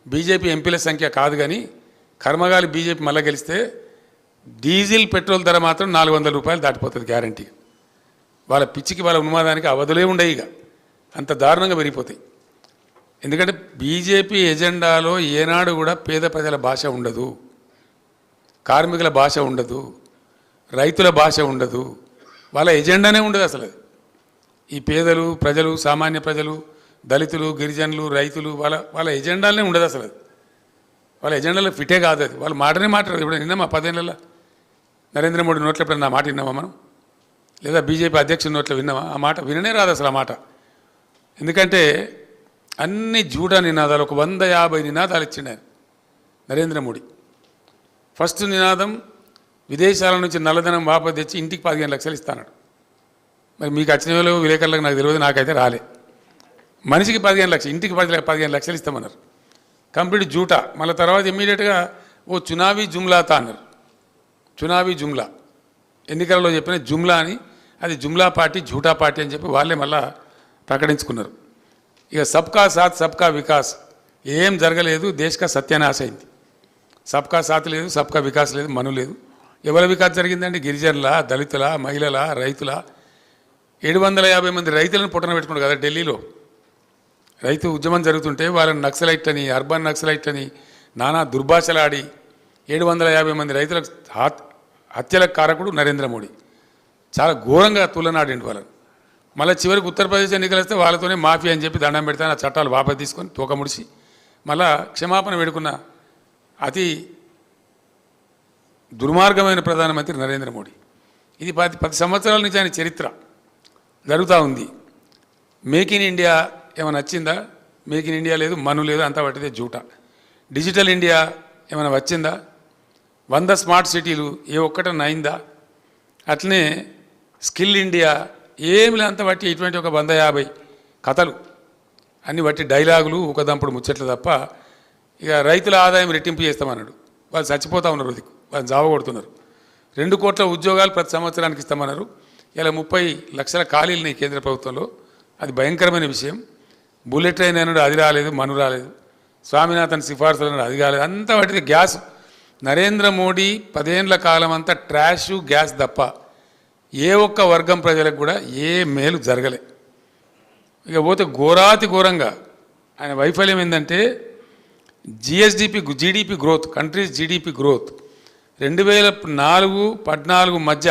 BJP ఎంపీల సంఖ్య కాదు కానీ కర్మగాలి బీజేపీ మళ్ళీ గెలిస్తే డీజిల్ పెట్రోల్ ధర మాత్రం 400 రూపాయలు దాటిపోతుంది గ్యారంటీ. వాళ్ళ పిచ్చికి వాళ్ళ ఉన్మాదానికి అవధులే ఉండవు, ఇక అంత దారుణంగా పెరిగిపోతాయి. ఎందుకంటే బీజేపీ ఎజెండాలో ఏనాడు కూడా పేద ప్రజల భాష ఉండదు, కార్మికుల భాష ఉండదు, రైతుల భాష ఉండదు, వాళ్ళ ఎజెండానే ఉండదు అసలు. ఈ పేదలు ప్రజలు, సామాన్య ప్రజలు, దళితులు, గిరిజనులు, రైతులు వాళ్ళ ఎజెండాలనే ఉండదు అసలు. వాళ్ళ ఎజెండాలో ఫిటే కాదు అది. వాళ్ళు మాటనే మాట్లాడదు. ఇప్పుడు విన్నామా 10 ఏళ్ళలో నరేంద్ర మోడీ నోట్లో ఎప్పుడన్నా ఆ మాట విన్నామా మనం? లేదా బీజేపీ అధ్యక్షుడి నోట్లో విన్నామా? ఆ మాట విననే రాదు అసలు ఆ మాట. ఎందుకంటే అన్ని జూటా నినాదాలు, ఒక 150 నినాదాలు ఇచ్చిండు ఆయన నరేంద్ర మోడీ. ఫస్ట్ నినాదం విదేశాల నుంచి నల్లధనం వాపసు తెచ్చి ఇంటికి 15 లక్షలు ఇస్తాడు. మరి మీకు వచ్చిన వాళ్ళు విలేకరులకు నాకు తెలియదు, నాకైతే రాలే. మనిషికి 15 లక్షలు, ఇంటికి 15 లక్షలు ఇస్తామన్నారు. కంప్లీట్ జూటా. మళ్ళీ తర్వాత ఇమ్మీడియట్గా ఓ చునావీ జుమ్లాతా అన్నారు. చునావీ జుమ్లా, ఎన్నికలలో చెప్పిన జుమ్లా అని, అది జుమ్లా పార్టీ, జూటా పార్టీ అని చెప్పి వాళ్ళే మళ్ళా ప్రకటించుకున్నారు. ఇక సబ్కా సాత్ సబ్కా వికాస్ ఏం జరగలేదు, దేశక సత్యానాశ అయింది. సబ్కా సాత్ లేదు, సబ్కా వికాస్ లేదు, మను లేదు. ఎవరి వికాస్ జరిగిందండి? గిరిజనుల, దళితుల, మహిళల, రైతుల. 750 మంది రైతులను పుట్టన పెట్టుకున్నారు కదా ఢిల్లీలో. రైతు ఉద్యమం జరుగుతుంటే వాళ్ళని నక్సలైట్ అని, అర్బన్ నక్సలైట్ అని నానా దుర్భాషలాడి 750 మంది రైతులకు హత్యలకు కారకుడు నరేంద్ర మోడీ. చాలా ఘోరంగా తులనాడిండు వాళ్ళని. మళ్ళీ చివరికి ఉత్తరప్రదేశ్ ఎన్నికలు వస్తే వాళ్ళతోనే మాఫీ అని చెప్పి దండం పెడతాను, ఆ చట్టాలు వాపసు తీసుకొని తూక ముడిచి మళ్ళా క్షమాపణ వేడుకున్న అతి దుర్మార్గమైన ప్రధానమంత్రి నరేంద్ర మోడీ. ఇది 10 సంవత్సరాల నుంచి ఆయన చరిత్ర జరుగుతూ ఉంది. మేక్ ఇన్ ఇండియా ఏమైనా వచ్చిందా? మేక్ ఇన్ ఇండియా లేదు, మను లేదు, అంతా పట్టిదే జూటా. డిజిటల్ ఇండియా ఏమైనా వచ్చిందా? 100 స్మార్ట్ సిటీలు ఏ ఒక్కటన్నా అయిందా? అట్లనే స్కిల్ ఇండియా ఏమి లేంత బట్టి ఇటువంటి ఒక 150 కథలు అన్ని బట్టి డైలాగులు, ఊకదంపుడు ముచ్చట్లు తప్ప. ఇక రైతుల ఆదాయం రెట్టింపు చేస్తామన్నాడు. వాళ్ళు చచ్చిపోతూ ఉన్నారు, వాళ్ళు జావ కొడుతున్నారు. 2 కోట్ల ఉద్యోగాలు ప్రతి సంవత్సరానికి ఇస్తామన్నారు. ఇలా 30 లక్షల ఖాళీలు ఈ కేంద్ర ప్రభుత్వంలో. అది భయంకరమైన విషయం. బుల్లెట్ ట్రైన్ అన్నాడు, అది రాలేదు, మను రాలేదు. స్వామినాథన్ సిఫార్సులు అన్నాడు, అది కాలేదు. అంతా వాటిది గ్యాస్. నరేంద్ర మోడీ 10 ఏళ్ల కాలం అంతా ట్రాషు, గ్యాస్ తప్ప ఏ ఒక్క వర్గం ప్రజలకు కూడా ఏ మేలు జరగలే. ఇక పోతే ఘోరాతి ఘోరంగా ఆయన వైఫల్యం ఏంటంటే GDP growth, countries GDP growth 2004-14 మధ్య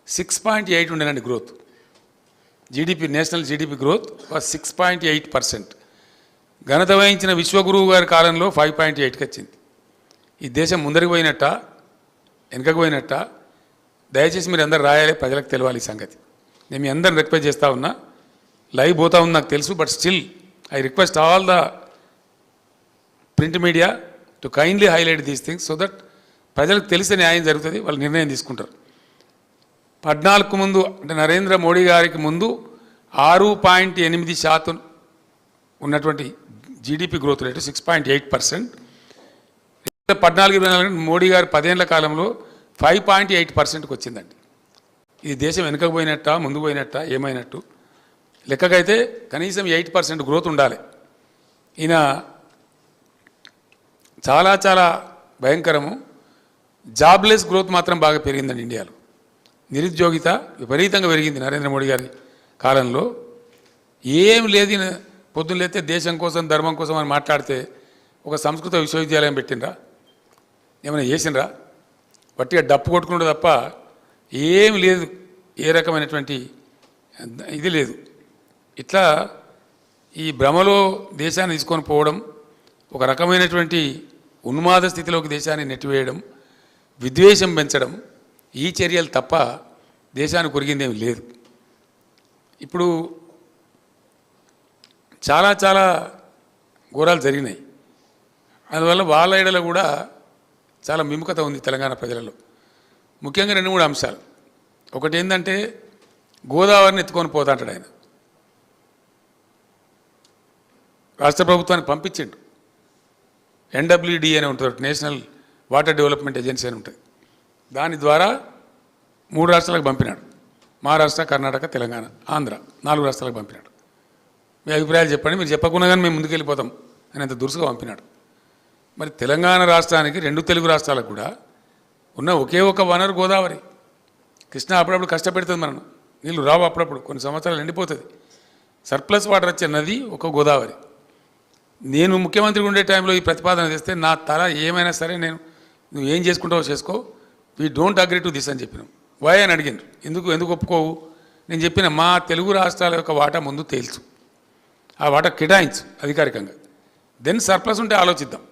6.8 ఉండేనండి growth. GDP, national GDP growth 6.8%. ఘనత వహించిన విశ్వగురువు గారి కాలంలో 5.8కి వచ్చింది. ఈ దేశం ముందరికి పోయినట్ట, వెనకకు పోయినట్ట? దయచేసి మీరు అందరు రాయాలి, ప్రజలకు తెలియాలి ఈ సంగతి. నేను మీ అందరిని రిక్వెస్ట్ చేస్తూ ఉన్నా. లైవ్ పోతా ఉంది నాకు తెలుసు, but still I request all the print media to kindly highlight these things so that ప్రజలకు తెలిసే న్యాయం జరుగుతుంది, వాళ్ళు నిర్ణయం తీసుకుంటారు. 14కు ముందు అంటే నరేంద్ర మోడీ గారికి ముందు 6.8% ఉన్నటువంటి జీడీపీ గ్రోత్ రేటు 6.8%. 14-24 మోడీ గారు 10 ఏళ్ల కాలంలో 5.8%కి వచ్చిందండి. ఇది దేశం వెనుకకు పోయినట్ట, ముందు పోయినట్ట, ఏమైనట్టు? లెక్కకైతే కనీసం 8% గ్రోత్ ఉండాలి. ఈయన చాలా చాలా భయంకరము. జాబ్లెస్ గ్రోత్ మాత్రం బాగా పెరిగిందండి ఇండియాలో. నిరుద్యోగిత విపరీతంగా పెరిగింది నరేంద్ర మోడీ గారి కాలంలో. ఏం లేదు, పొద్దున్న లేస్తే దేశం కోసం, ధర్మం కోసం అని మాట్లాడితే ఒక సంస్కృత విశ్వవిద్యాలయం పెట్టినరా? ఏమైనా చేసినరా? వట్టిగా డప్పు కొట్టుకుంటే తప్ప ఏం లేదు, ఏ రకమైనటువంటి ఇది లేదు. ఇట్లా ఈ భ్రమలో దేశాన్ని తీసుకొని పోవడం, ఒక రకమైనటువంటి ఉన్మాద స్థితిలోకి దేశాన్ని నెట్టివేయడం, విద్వేషం పెంచడం, ఈ చర్యలు తప్ప దేశానికి కొరిగిందేమి లేదు. ఇప్పుడు చాలా చాలా ఘోరాలు జరిగినాయి. అందువల్ల వాళ్ళ ఏడలో కూడా చాలా విముఖత ఉంది తెలంగాణ ప్రజలలో. ముఖ్యంగా 2-3 అంశాలు. ఒకటి ఏంటంటే గోదావరిని ఎత్తుకొని పోతా అంటాడు ఆయన. రాష్ట్ర ప్రభుత్వానికి పంపించిండు. NWD అని ఉంటుంది, నేషనల్ వాటర్ డెవలప్మెంట్ ఏజెన్సీ అని ఉంటుంది. దాని ద్వారా 3 రాష్ట్రాలకు పంపినాడు. మహారాష్ట్ర, కర్ణాటక, తెలంగాణ, ఆంధ్ర 4 రాష్ట్రాలకు పంపినాడు. మీ అభిప్రాయాలు చెప్పండి, మీరు చెప్పకుండా కానీ మేము ముందుకెళ్ళిపోతాం అని అంత దురుసుగా పంపినాడు. మరి తెలంగాణ రాష్ట్రానికి రెండు తెలుగు రాష్ట్రాలకు కూడా ఉన్న ఒకే ఒక వనరు గోదావరి. కృష్ణా అప్పుడప్పుడు కష్టపెడుతుంది మనం, నీళ్ళు రావు, అప్పుడప్పుడు కొన్ని సంవత్సరాలు ఎండిపోతుంది. సర్ప్లస్ వాటర్ వచ్చే నది ఒక గోదావరి. నేను ముఖ్యమంత్రిగా ఉండే టైంలో ఈ ప్రతిపాదన చేస్తే నా తల ఏమైనా సరే నేను నువ్వు ఏం చేసుకుంటావో చేసుకో, we don't agree to this అని చెప్పినాం. వై అని అడిగినారు, ఎందుకు ఒప్పుకోవు? నేను చెప్పిన మా తెలుగు రాష్ట్రాల యొక్క వాటా ముందు తేల్చు, ఆ వాటా కేటాయించు అధికారికంగా, దెన్ సర్ప్లస్ ఉంటే ఆలోచిద్దాం.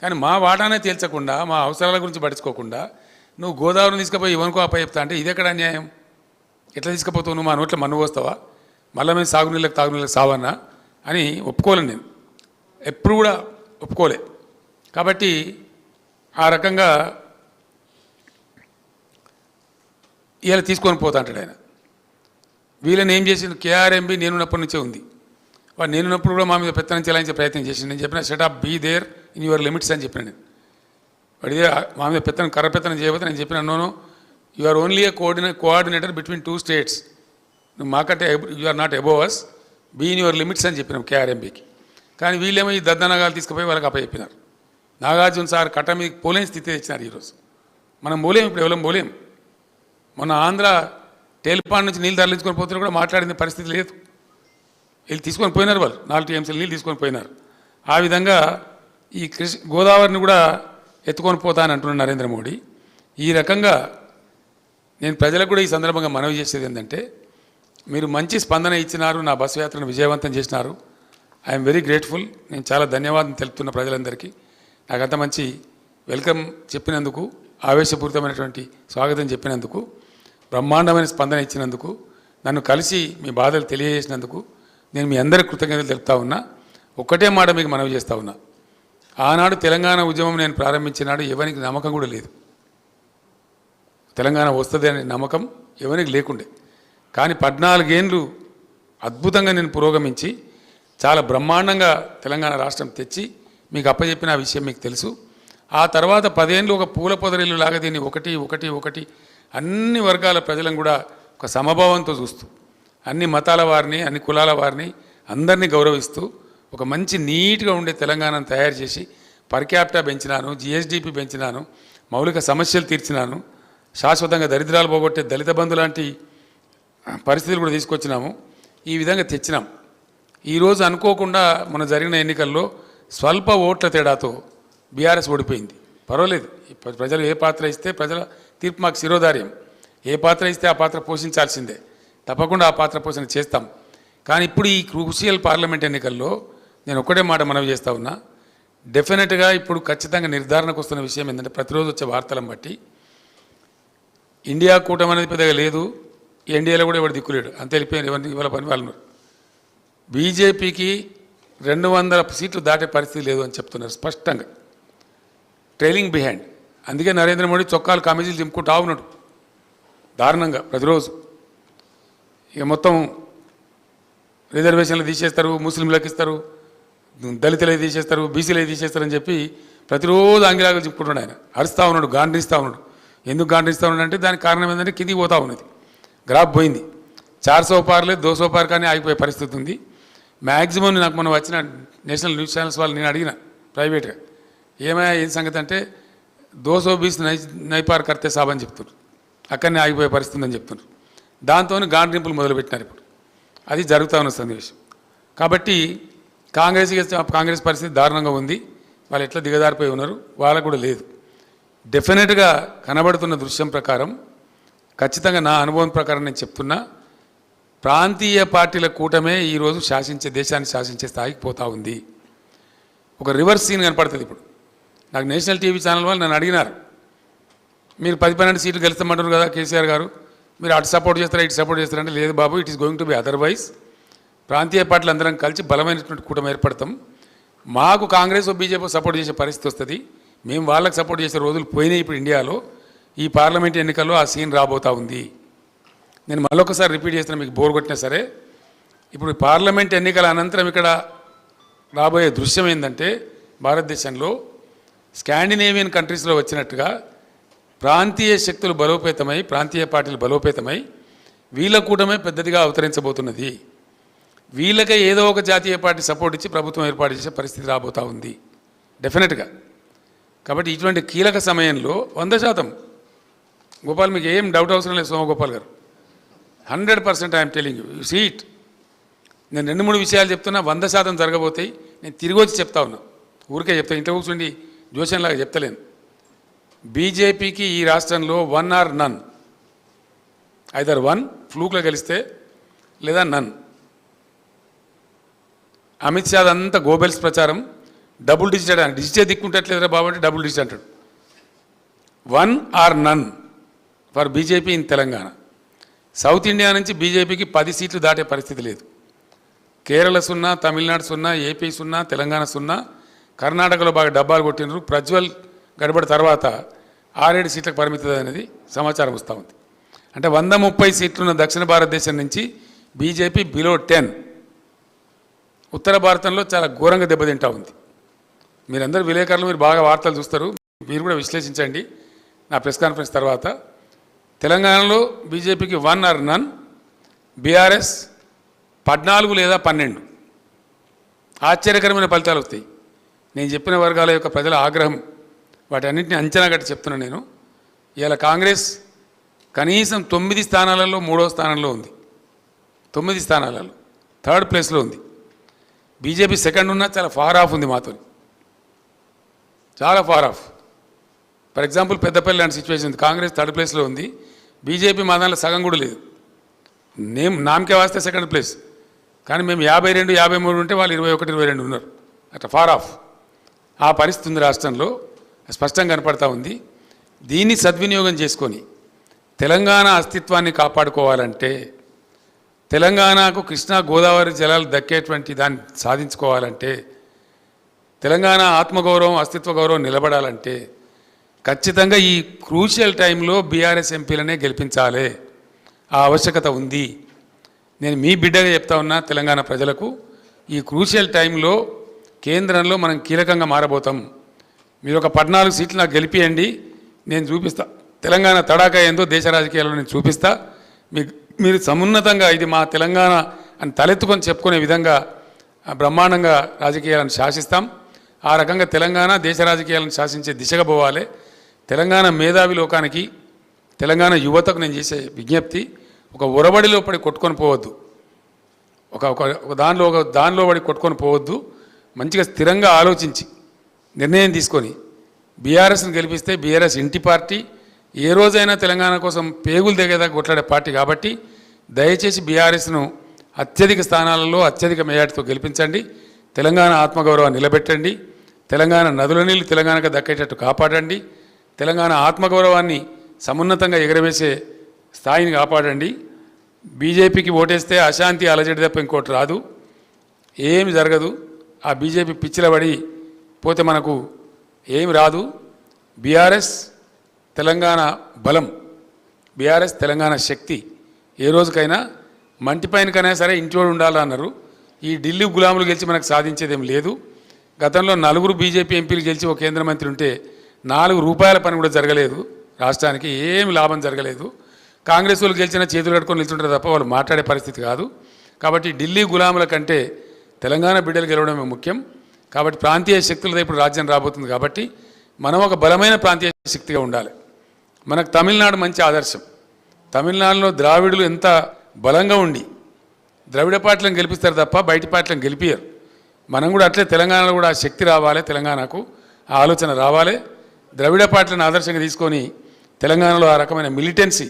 కానీ మా వాటానే తేల్చకుండా, మా అవసరాల గురించి పట్టించుకోకుండా నువ్వు గోదావరిని తీసుకుపోయి ఇవనుకో అప్పచెప్తా అంటే ఇది ఎక్కడ అన్యాయం? ఎట్లా తీసుకుపోతావు? నువ్వు మా నోట్లో మన్ను వస్తావా? మళ్ళీ మేము సాగునీళ్ళకి తాగునీళ్ళకి సావన్నా అని ఒప్పుకోలేను, నేను ఎప్పుడు కూడా ఒప్పుకోలే. కాబట్టి ఆ రకంగా ఇలా తీసుకొని పోతా అంటాడు ఆయన. వీళ్ళని ఏం చేసిండు? కేఆర్ఎంబి నేనున్నప్పటి నుంచే ఉంది. వాడు నేనున్నప్పుడు కూడా మా మీద పెత్తనం చెలాయించే ప్రయత్నం చేసిండు. నేను చెప్పిన shut up, be there in your limits అని చెప్పిన నేను. వాడి మా మీద పెత్తనం కర్ర పెత్తనం చేయబోతే నేను చెప్పిన నోను, you are only a coordinator between 2 states, నువ్వు మాకంటే you are not above us, be in your limits అని చెప్పినాం కేఆర్ఎంబికి. కానీ వీళ్ళేమో ఈ దద్దనగాలు తీసుకుపోయి వాళ్ళకి అప్పచెప్పినారు. నాగార్జున సార్ కట్ట మీద పోలేని స్థితి తెచ్చినారు ఈరోజు. మనం పోలేం, ఇప్పుడు ఎవరం పోలేం. మొన్న ఆంధ్ర టేల్పాన్ నుంచి నీళ్ళు తరలించుకొని పోతున్నా కూడా మాట్లాడిన పరిస్థితి లేదు. వీళ్ళు తీసుకొని పోయినారు, వాళ్ళు 4 టీఎంసీలు నీళ్ళు తీసుకొని పోయినారు. ఆ విధంగా ఈ గోదావరిని కూడా ఎత్తుకొని పోతానని అంటున్నాడు నరేంద్ర మోడీ. ఈ రకంగా నేను ప్రజలకు కూడా ఈ సందర్భంగా మనవి చేసేది ఏంటంటే, మీరు మంచి స్పందన ఇచ్చినారు, నా బస్సు యాత్రను విజయవంతం చేసినారు. I'm very grateful. నేను చాలా ధన్యవాదం తెలుపుతున్న ప్రజలందరికీ. నాకు అంత మంచి వెల్కమ్ చెప్పినందుకు, ఆవేశపూరితమైనటువంటి స్వాగతం చెప్పినందుకు, బ్రహ్మాండమైన స్పందన ఇచ్చినందుకు, నన్ను కలిసి మీ బాధలు తెలియజేసినందుకు నేను మీ అందరి కృతజ్ఞతలు తెలుపుతా ఉన్నా. ఒక్కటే మాట మీకు మనవి చేస్తూ ఉన్నా, ఆనాడు తెలంగాణ ఉద్యమం నేను ప్రారంభించినాడు ఎవరికి నమ్మకం కూడా లేదు. తెలంగాణ వస్తుంది అనే నమ్మకం ఎవరికి లేకుండే. కానీ 14 ఏళ్ళు అద్భుతంగా నేను పురోగమించి చాలా బ్రహ్మాండంగా తెలంగాణ రాష్ట్రం తెచ్చి మీకు అప్పచెప్పిన ఆ విషయం మీకు తెలుసు. ఆ తర్వాత 10 ఏళ్ళు ఒక పూల పొదరిల్లు లాగా దీన్ని ఒకటి అన్ని వర్గాల ప్రజలను కూడా ఒక సమభావంతో చూస్తూ, అన్ని మతాల వారిని, అన్ని కులాల వారిని అందరినీ గౌరవిస్తూ ఒక మంచి నీట్గా ఉండే తెలంగాణను తయారు చేసి పర్ క్యాపిటా పెంచినాను, జిఎస్డిపి పెంచినాను, మౌలిక సమస్యలు తీర్చినాను, శాశ్వతంగా దరిద్రాలు పోగొట్టే దళిత బంధు లాంటి పరిస్థితులు కూడా తీసుకొచ్చినాము. ఈ విధంగా తెచ్చినాం. ఈరోజు అనుకోకుండా మన జరిగిన ఎన్నికల్లో స్వల్ప ఓట్ల తేడాతో బీఆర్ఎస్ ఓడిపోయింది. పర్వాలేదు, ప్రజలు ఏ పాత్ర ఇస్తే ప్రజల తీర్పు మాకు శిరోధార్యం. ఏ పాత్ర ఇస్తే ఆ పాత్ర పోషించాల్సిందే, తప్పకుండా ఆ పాత్ర పోషణ చేస్తాం. కానీ ఇప్పుడు ఈ క్రూషియల్ పార్లమెంట్ ఎన్నికల్లో నేను ఒక్కటే మాట మనవి చేస్తూ ఉన్నా, డెఫినెట్గా ఇప్పుడు ఖచ్చితంగా నిర్ధారణకు వస్తున్న విషయం ఏంటంటే, ప్రతిరోజు వచ్చే వార్తలను బట్టి ఇండియా కూటమి అనేది పెద్దగా లేదు, ఎన్డీఏలో కూడా ఎవరు దిక్కులేడు, అంతే వెళ్ళిపోయారు, ఎవరిని ఇవాళ పని వాళ్ళు. బీజేపీకి 200 సీట్లు దాటే పరిస్థితి లేదు అని చెప్తున్నారు స్పష్టంగా, ట్రైలింగ్ బిహైండ్. అందుకే నరేంద్ర మోడీ చొక్కాలు కమిటీలు దింపుకుంటా ఉన్నాడు దారుణంగా ప్రతిరోజు. ఇక మొత్తం రిజర్వేషన్లు తీసేస్తారు, ముస్లింలకు ఇస్తారు, దళితులే తీసేస్తారు, బీసీలే తీసేస్తారని చెప్పి ప్రతిరోజు ఆంగిలాగా చెప్పుకుంటున్నాడు. ఆయన అరుస్తూ ఉన్నాడు, గాండ్రిస్తూ ఉన్నాడు. ఎందుకు గాండ్రిస్తూ ఉన్నాడు అంటే దానికి కారణం ఏంటంటే కిందికి పోతూ ఉన్నది, గ్రాఫ్ పోయింది. 400 పార్లే 200 పార్ కానీ ఆగిపోయే పరిస్థితి ఉంది. మ్యాక్సిమం నాకు మనం వచ్చిన నేషనల్ న్యూస్ ఛానల్స్ వాళ్ళు నేను అడిగిన ప్రైవేట్గా, ఏమైనా ఏం సంగతి అంటే 220 నైపార్ కర్తే సాబ్ అని చెప్తున్నారు, అక్కడనే ఆగిపోయే పరిస్థితి ఉందని చెప్తున్నారు. దాంతో గాండ్రింపులు మొదలుపెట్టినారు. ఇప్పుడు అది జరుగుతూ ఉన్న సన్నివేశం. కాబట్టి కాంగ్రెస్ పరిస్థితి దారుణంగా ఉంది. వాళ్ళు ఎట్లా దిగజారిపోయి ఉన్నారు, వాళ్ళకు కూడా లేదు. డెఫినెట్గా కనబడుతున్న దృశ్యం ప్రకారం, ఖచ్చితంగా నా అనుభవం ప్రకారం నేను చెప్తున్నా, ప్రాంతీయ పార్టీల కూటమే ఈరోజు దేశాన్ని శాసించే స్థాయికి పోతూ ఉంది. ఒక రివర్స్ సీన్ కనపడుతుంది ఇప్పుడు. నాకు నేషనల్ టీవీ ఛానల్ వాళ్ళు నన్ను అడిగినారు, మీరు 10-12 సీట్లు గెలుస్తామంటారు కదా కేసీఆర్ గారు, మీరు అటు సపోర్ట్ చేస్తారా ఇటు సపోర్ట్ చేస్తారంటే, లేదు బాబు, it is going to be otherwise. ప్రాంతీయ పార్టీలు అందరం కలిసి బలమైనటువంటి కూటమి ఏర్పడతాం. మాకు కాంగ్రెస్ బీజేపీ సపోర్ట్ చేసే పరిస్థితి వస్తుంది, మేము వాళ్ళకి సపోర్ట్ చేసే రోజులు పోయినాయి. ఇప్పుడు ఇండియాలో ఈ పార్లమెంట్ ఎన్నికల్లో ఆ సీన్ రాబోతూ ఉంది. నేను మళ్ళొకసారి రిపీట్ చేస్తున్నా, మీకు బోర్ కొట్టినా సరే. ఇప్పుడు పార్లమెంట్ ఎన్నికల అనంతరం ఇక్కడ రాబోయే దృశ్యం ఏంటంటే, భారతదేశంలో స్కాండినేవియన్ కంట్రీస్లో వచ్చినట్టుగా ప్రాంతీయ శక్తులు బలోపేతమై, ప్రాంతీయ పార్టీలు బలోపేతమై వీళ్ళ కూటమే పెద్దదిగా అవతరించబోతున్నది. వీళ్ళకే ఏదో ఒక జాతీయ పార్టీ సపోర్ట్ ఇచ్చి ప్రభుత్వం ఏర్పాటు చేసే పరిస్థితి రాబోతూ ఉంది. డెఫినెట్గా. కాబట్టి ఇటువంటి కీలక సమయంలో 100% గోపాల్, మీకు ఏం డౌట్ అవసరం లేదు Somagopal garu, 100% I'm telling you see it. నేను 2-3 విషయాలు చెప్తున్నా, 100% జరగబోతాయి. నేను తిరిగి వచ్చి చెప్తా ఉన్నా, ఊరికే చెప్తా, ఇంట్లో కూర్చుండి జోషన్లాగా చెప్తలేను. బీజేపీకి ఈ రాష్ట్రంలో 1 or none, ఐదర్ 1 ఫ్లూక్లో గెలిస్తే లేదా నన్. అమిత్ షా అంతా గోబెల్స్ ప్రచారం, డబుల్ డిజిట్ అని, డిజిటే దిక్కుంటట్లేదురా బాబు డబుల్ డిజిట్ అంటాడు. 1 or none for BJP in Telangana. South India నుంచి బీజేపీకి 10 సీట్లు దాటే పరిస్థితి లేదు. కేరళ 0, తమిళనాడు 0, ఏపీ 0, తెలంగాణ 0, కర్ణాటకలో బాగా డబ్బాలు కొట్టినారు. ప్రజ్వల్ గడబడి తర్వాత 6-7 సీట్లకు పరిమితం అనేది సమాచారం వస్తూ ఉంది. అంటే 130 సీట్లున్న దక్షిణ భారతదేశం నుంచి బీజేపీ బిలో 10. ఉత్తర భారతంలో చాలా ఘోరంగా దెబ్బతింటా ఉంది. మీరందరూ విలేకరులు, మీరు బాగా వార్తలు చూస్తారు, మీరు కూడా విశ్లేషించండి నా ప్రెస్ కాన్ఫరెన్స్ తర్వాత. తెలంగాణలో బీజేపీకి 1 or none, బీఆర్ఎస్ 14 లేదా 12. ఆశ్చర్యకరమైన ఫలితాలు వస్తాయి. నేను చెప్పిన వర్గాల యొక్క ప్రజల ఆగ్రహం, వాటి అన్నింటినీ అంచనా కట్టి చెప్తున్నాను నేను. ఇవాళ కాంగ్రెస్ కనీసం 9 స్థానాలలో 3వ స్థానంలో ఉంది, 9 స్థానాలలో 3rd ప్లేస్లో ఉంది. బీజేపీ సెకండ్ ఉన్నా చాలా ఫార్ ఆఫ్ ఉంది మాతో, చాలా far off. For example Peddapalli లాంటి సిచ్యువేషన్ ఉంది, కాంగ్రెస్ 3rd ప్లేస్లో ఉంది, బీజేపీ మా దాంట్లో సగం కూడా లేదు. నామకే వాస్తే సెకండ్ ప్లేస్, కానీ మేము 52, 53 ఉంటే వాళ్ళు 21, 22 ఉన్నారు. అట్లా ఫార్ ఆఫ్ ఆ పరిస్థితి ఉంది రాష్ట్రంలో, స్పష్టంగా కనపడతా ఉంది. దీన్ని సద్వినియోగం చేసుకొని తెలంగాణ అస్తిత్వాన్ని కాపాడుకోవాలంటే, తెలంగాణకు కృష్ణా గోదావరి జలాలు దక్కేటువంటి దాన్ని సాధించుకోవాలంటే, తెలంగాణ ఆత్మగౌరవం అస్తిత్వ గౌరవం నిలబడాలంటే ఖచ్చితంగా ఈ క్రూషియల్ టైంలో బీఆర్ఎస్ ఎంపీలనే గెలిపించాలి. ఆ ఆవశ్యకత ఉంది. నేను మీ బిడ్డగా చెప్తా ఉన్నా తెలంగాణ ప్రజలకు, ఈ క్రూషియల్ టైంలో కేంద్రంలో మనం కీలకంగా మారబోతాం. మీరు ఒక 14 సీట్లు నాకు గెలిపియండి, నేను చూపిస్తా తెలంగాణ తడాకా ఏందో దేశ రాజకీయాల్లో నేను చూపిస్తా. మీరు సమున్నతంగా ఇది మా తెలంగాణ అని తలెత్తుకొని చెప్పుకునే విధంగా బ్రహ్మాండంగా రాజకీయాలను శాసిస్తాం. ఆ రకంగా తెలంగాణ దేశ రాజకీయాలను శాసించే దిశగా పోవాలి. తెలంగాణ మేధావి లోకానికి, తెలంగాణ యువతకు నేను చేసే విజ్ఞప్తి, ఒక ఒరబడిలో పడి కొట్టుకొని పోవద్దు, ఒక దానిలో పడి కొట్టుకొని పోవద్దు. మంచిగా స్థిరంగా ఆలోచించి నిర్ణయం తీసుకొని బీఆర్ఎస్ని గెలిపిస్తే, బీఆర్ఎస్ ఇంటి పార్టీ, ఏ రోజైనా తెలంగాణ కోసం పేగులు దిగేదాకా కొట్లాడే పార్టీ కాబట్టి దయచేసి బీఆర్ఎస్ను అత్యధిక స్థానాలలో అత్యధిక మెజార్టీతో గెలిపించండి. తెలంగాణ ఆత్మగౌరవాన్ని నిలబెట్టండి. తెలంగాణ నదుల నీళ్లు తెలంగాణకు దక్కేటట్టు కాపాడండి. తెలంగాణ ఆత్మగౌరవాన్ని సమున్నతంగా ఎగరవేసే స్థాయిని కాపాడండి. బీజేపీకి ఓటేస్తే అశాంతి అలజడి తప్ప ఇంకోటి రాదు, ఏమి జరగదు. ఆ బీజేపీ పిచ్చిల పడి పోతే మనకు ఏమి రాదు. బీఆర్ఎస్ తెలంగాణ బలం, బీఆర్ఎస్ తెలంగాణ శక్తి. ఏ రోజుకైనా మంటిపైనకైనా సరే ఇంటివాడు ఉండాలన్నారు. ఈ ఢిల్లీ గులాములు గెలిచి మనకు సాధించేదేం లేదు. గతంలో 4 బీజేపీ ఎంపీలు గెలిచి ఒక కేంద్ర మంత్రి ఉంటే 4 రూపాయల పని కూడా జరగలేదు, రాష్ట్రానికి ఏమి లాభం జరగలేదు. కాంగ్రెస్ వాళ్ళు గెలిచిన చేతులు కట్టుకొని నిల్చుంటారు తప్ప వాళ్ళు మాట్లాడే పరిస్థితి కాదు. కాబట్టి ఢిల్లీ గులాముల కంటే తెలంగాణ బిడ్డలు గెలవడమే ముఖ్యం. కాబట్టి ప్రాంతీయ శక్తులతో ఇప్పుడు రాజ్యం రాబోతుంది కాబట్టి మనం ఒక బలమైన ప్రాంతీయ శక్తిగా ఉండాలి. మనకు తమిళనాడు మంచి ఆదర్శం. తమిళనాడులో ద్రావిడులు ఎంత బలంగా ఉండి ద్రవిడ పార్టీలను గెలిపిస్తారు తప్ప బయటి పార్టీలను గెలిపియరు. మనం కూడా అట్లే తెలంగాణలో కూడా ఆ శక్తి రావాలి, తెలంగాణకు ఆ ఆలోచన రావాలి. ద్రవిడ పార్టీలను ఆదర్శంగా తీసుకొని తెలంగాణలో ఆ రకమైన మిలిటెన్సీ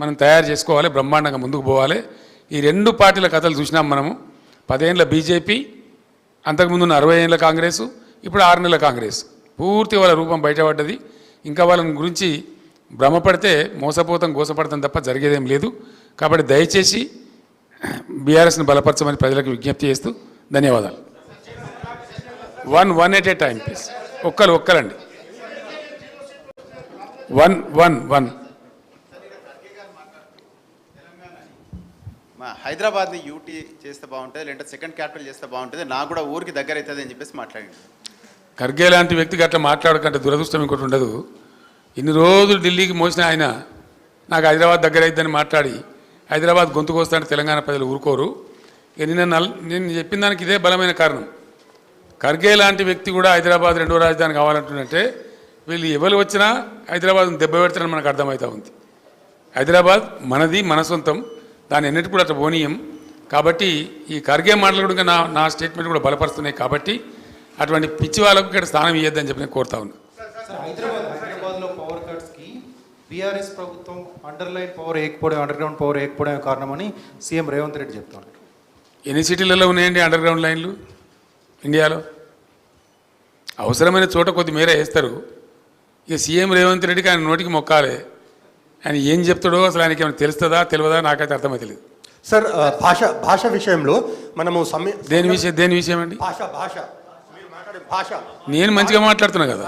మనం తయారు చేసుకోవాలి, బ్రహ్మాండంగా ముందుకు పోవాలి. ఈ 2 పార్టీల కథలు చూసినాం మనము. 10 ఏళ్ళ బీజేపీ, అంతకుముందు 60 ఏళ్ళ కాంగ్రెసు, ఇప్పుడు 6 నెలల కాంగ్రెస్. పూర్తి వాళ్ళ రూపం బయటపడ్డది. ఇంకా వాళ్ళని గురించి భ్రమపడితే మోసపోతాం, గోసపడతాం తప్ప జరిగేదేం లేదు. కాబట్టి దయచేసి బీఆర్ఎస్ని బలపరచమని ప్రజలకు విజ్ఞప్తి చేస్తూ ధన్యవాదాలు. One at a time please. ఒక్కరండి. వన్ హైదరాబాద్ని యూటీ చేస్తే బాగుంటుంది, లేదంటే సెకండ్ క్యాపిటల్ చేస్తే బాగుంటుంది, నాకు కూడా ఊరికి దగ్గర అవుతుంది అని చెప్పేసి మాట్లాడింది. ఖర్గే లాంటి వ్యక్తికి అట్లా మాట్లాడకంటే దురదృష్టం ఇంకోటి ఉండదు. ఇన్ని రోజులు ఢిల్లీకి మోసిన ఆయన నాకు హైదరాబాద్ దగ్గర అయిద్దని మాట్లాడి హైదరాబాద్ గొంతుకు వస్తానంటే తెలంగాణ ప్రజలు ఊరుకోరు. నేను చెప్పిన దానికి ఇదే బలమైన కారణం. ఖర్గే లాంటి వ్యక్తి కూడా హైదరాబాద్ రెండో రాజధాని కావాలంటున్నట్టే వీళ్ళు ఎవరు వచ్చినా హైదరాబాద్ దెబ్బ పెడతారని మనకు అర్థమవుతా ఉంది. హైదరాబాద్ మనది, మన సొంతం, దాన్ని ఎన్నిటి కూడా అట్లా పోనీయం. కాబట్టి ఈ ఖర్గే మాటలు కూడా నా స్టేట్మెంట్ కూడా బలపరుస్తున్నాయి. కాబట్టి అటువంటి పిచ్చి వాళ్ళకు ఇక్కడ స్థానం ఇవ్వద్దని చెప్పి నేను కోరుతా ఉన్నా. హైదరాబాద్లో పవర్ కట్స్కి బీఆర్ఎస్ ప్రభుత్వం అండర్లైన్ పవర్ వేయకపోవడం, అండర్గ్రౌండ్ పవర్ వేయకపోవడం కారణమని సీఎం రేవంత్ రెడ్డి చెప్తున్నారు. ఎన్ని సిటీలలో ఉన్నాయండి అండర్ గ్రౌండ్ లైన్లు ఇండియాలో? అవసరమైన చోట కొద్ది మేర వేస్తారు. ఇక సీఎం రేవంత్ రెడ్డికి ఆయన నోటికి మొక్కాలే. ఆయన ఏం చెప్తాడో అసలు ఆయనకి ఏమైనా తెలుస్తుందా తెలియదా నాకైతే అర్థమవుతలేదు. సార్, భాష విషయంలో మనము దేని విషయం అండి? భాష మీరు మాట్లాడే భాష నేను మంచిగా మాట్లాడుతున్నా కదా.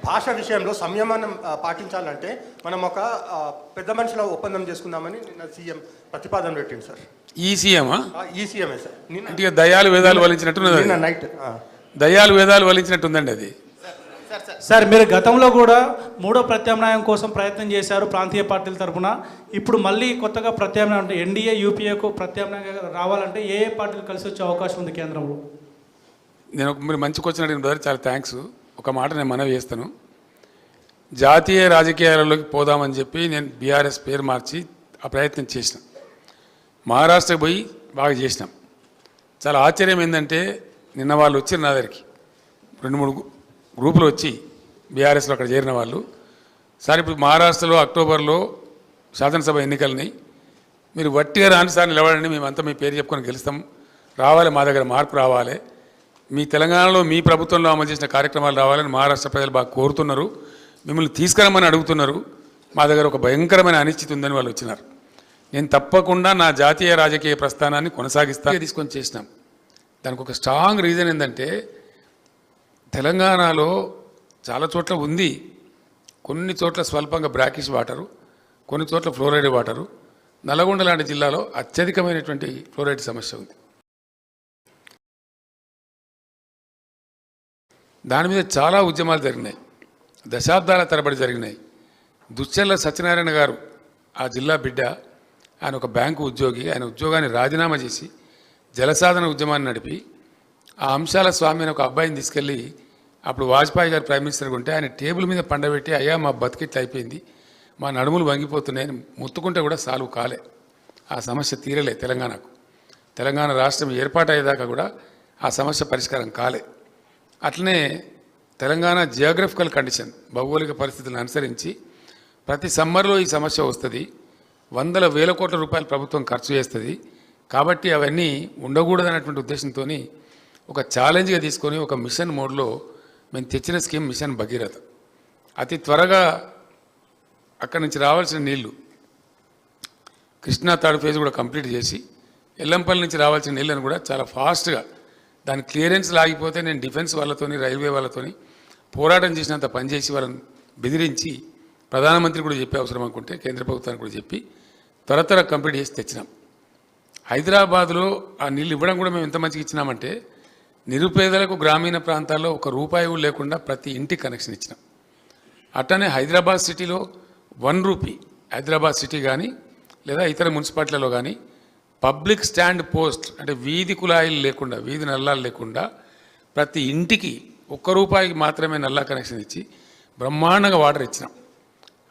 భాష విషయంలో సంయమనం పాటించాలంటే మనం ఒక పెద్ద మనుషుల ఒప్పందం చేసుకుందామని నిన్న సీఎం ప్రతిపాదన పెట్టింది సార్. ఈ సీఎమా? ఈ సీఎంఏ సార్. అంటే దయాలు వేదాలు వలించినట్టున్నది. నిన్న నైట్ దయాలు వేదాలు వలించినట్టుందండి అది. సార్, మీరు గతంలో కూడా మూడో ప్రత్యామ్నాయం కోసం ప్రయత్నం చేశారు ప్రాంతీయ పార్టీల తరఫున. ఇప్పుడు మళ్ళీ కొత్తగా ప్రత్యామ్నాయం అంటే ఎన్డీఏ యూపీఏకు ప్రత్యామ్నాయంగా రావాలంటే ఏ పార్టీలు కలిసి వచ్చే అవకాశం ఉంది కేంద్రంలో? మీరు మంచి క్వశ్చన్ అడిగిన బ్రదర్, చాలా థ్యాంక్స్. ఒక మాట నేను మనవి చేస్తాను. జాతీయ రాజకీయాలలోకి పోదామని చెప్పి నేను బీఆర్ఎస్ పేరు మార్చి ఆ ప్రయత్నం చేసిన. మహారాష్ట్రకి పోయి బాగా చేసినాం. చాలా ఆశ్చర్యం ఏంటంటే నిన్న వాళ్ళు వచ్చారు నా దగ్గరికి, 2-3 గ్రూపులు వచ్చి బీఆర్ఎస్లో అక్కడ చేరిన వాళ్ళు. సార్, ఇప్పుడు మహారాష్ట్రలో అక్టోబర్లో శాసనసభ ఎన్నికలని మీరు వట్టిగా రాని సార్ నిలబడండి, మేమంతా మీ పేరు చెప్పుకొని గెలుస్తాం, రావాలి, మా దగ్గర మార్పు రావాలి, మీ తెలంగాణలో మీ ప్రభుత్వంలో అమలు చేసిన కార్యక్రమాలు రావాలని మహారాష్ట్ర ప్రజలు బాగా కోరుతున్నారు, మిమ్మల్ని తీసుకురమ్మని అడుగుతున్నారు, మా దగ్గర ఒక భయంకరమైన అనిశ్చితి ఉందని వాళ్ళు వచ్చినారు. నేను తప్పకుండా నా జాతీయ రాజకీయ ప్రస్థానాన్ని కొనసాగిస్తా తీసుకొని చేసినాం. దానికి ఒక స్ట్రాంగ్ రీజన్ ఏంటంటే తెలంగాణలో చాలా చోట్ల ఉంది, కొన్ని చోట్ల స్వల్పంగా బ్రాకిష్ వాటరు, కొన్ని చోట్ల ఫ్లోరైడ్ వాటరు. నల్గొండ లాంటి జిల్లాలో అత్యధికమైనటువంటి ఫ్లోరైడ్ సమస్య ఉంది. దాని మీద చాలా ఉద్యమాలు జరిగినాయి, దశాబ్దాల తరబడి జరిగినాయి. దుశ్చర్ల సత్యనారాయణ గారు ఆ జిల్లా బిడ్డ, ఆయన ఒక బ్యాంకు ఉద్యోగి. ఆయన ఉద్యోగాన్ని రాజీనామా చేసి జలసాధన ఉద్యమాన్ని నడిపి ఆ అంశాల స్వామి అని ఒక అబ్బాయిని తీసుకెళ్ళి అప్పుడు వాజ్పేయి గారు ప్రైమ్ మినిస్టర్గా ఉంటే ఆయన టేబుల్ మీద పండబెట్టి, అయ్యా మా బతికిట్లు అయిపోయింది, మా నడుములు వంగిపోతున్నాయని ముత్తుకుంటే కూడా సాల్వ్ కాలే, ఆ సమస్య తీరలే తెలంగాణకు. తెలంగాణ రాష్ట్రం ఏర్పాటు అయ్యేదాకా కూడా ఆ సమస్య పరిష్కారం కాలే. అట్లనే తెలంగాణ జియోగ్రఫికల్ కండిషన్, భౌగోళిక పరిస్థితులను అనుసరించి ప్రతి సమ్మర్లో ఈ సమస్య వస్తుంది, వందల వేల కోట్ల రూపాయలు ప్రభుత్వం ఖర్చు చేస్తుంది. కాబట్టి అవన్నీ ఉండకూడదనేటువంటి ఉద్దేశంతో ఒక ఛాలెంజ్గా తీసుకొని ఒక మిషన్ మోడ్లో మేము తెచ్చిన స్కీమ్ మిషన్ భగీరథ. అతి త్వరగా అక్కడి నుంచి రావాల్సిన నీళ్లు కృష్ణా థర్డ్ ఫేజ్ కూడా కంప్లీట్ చేసి ఎల్లంపల్లి నుంచి రావాల్సిన నీళ్ళని కూడా చాలా ఫాస్ట్గా, దాని క్లియరెన్స్ లాగిపోతే నేను డిఫెన్స్ వాళ్ళతోని రైల్వే వాళ్ళతోని పోరాటం చేసినంత పనిచేసి వాళ్ళని బెదిరించి ప్రధానమంత్రి కూడా చెప్పే అవసరం అనుకుంటే కేంద్ర ప్రభుత్వానికి కూడా చెప్పి త్వర కంప్లీట్ చేసి తెచ్చినాం. హైదరాబాద్లో ఆ నీళ్ళు ఇవ్వడం కూడా మేము ఎంత మంచిగా ఇచ్చినామంటే నిరుపేదలకు గ్రామీణ ప్రాంతాల్లో ₹1 కూడా లేకుండా ప్రతి ఇంటికి కనెక్షన్ ఇచ్చినాం. అట్టనే హైదరాబాద్ సిటీలో ₹1 హైదరాబాద్ సిటీ కానీ లేదా ఇతర మున్సిపాలిటీలలో కానీ పబ్లిక్ స్టాండ్ పోస్ట్ అంటే వీధి కుళాయిలు లేకుండా, వీధి నల్లాలు లేకుండా ప్రతి ఇంటికి ₹1 మాత్రమే నల్లా కనెక్షన్ ఇచ్చి బ్రహ్మాండంగా వాటర్ ఇచ్చినాం.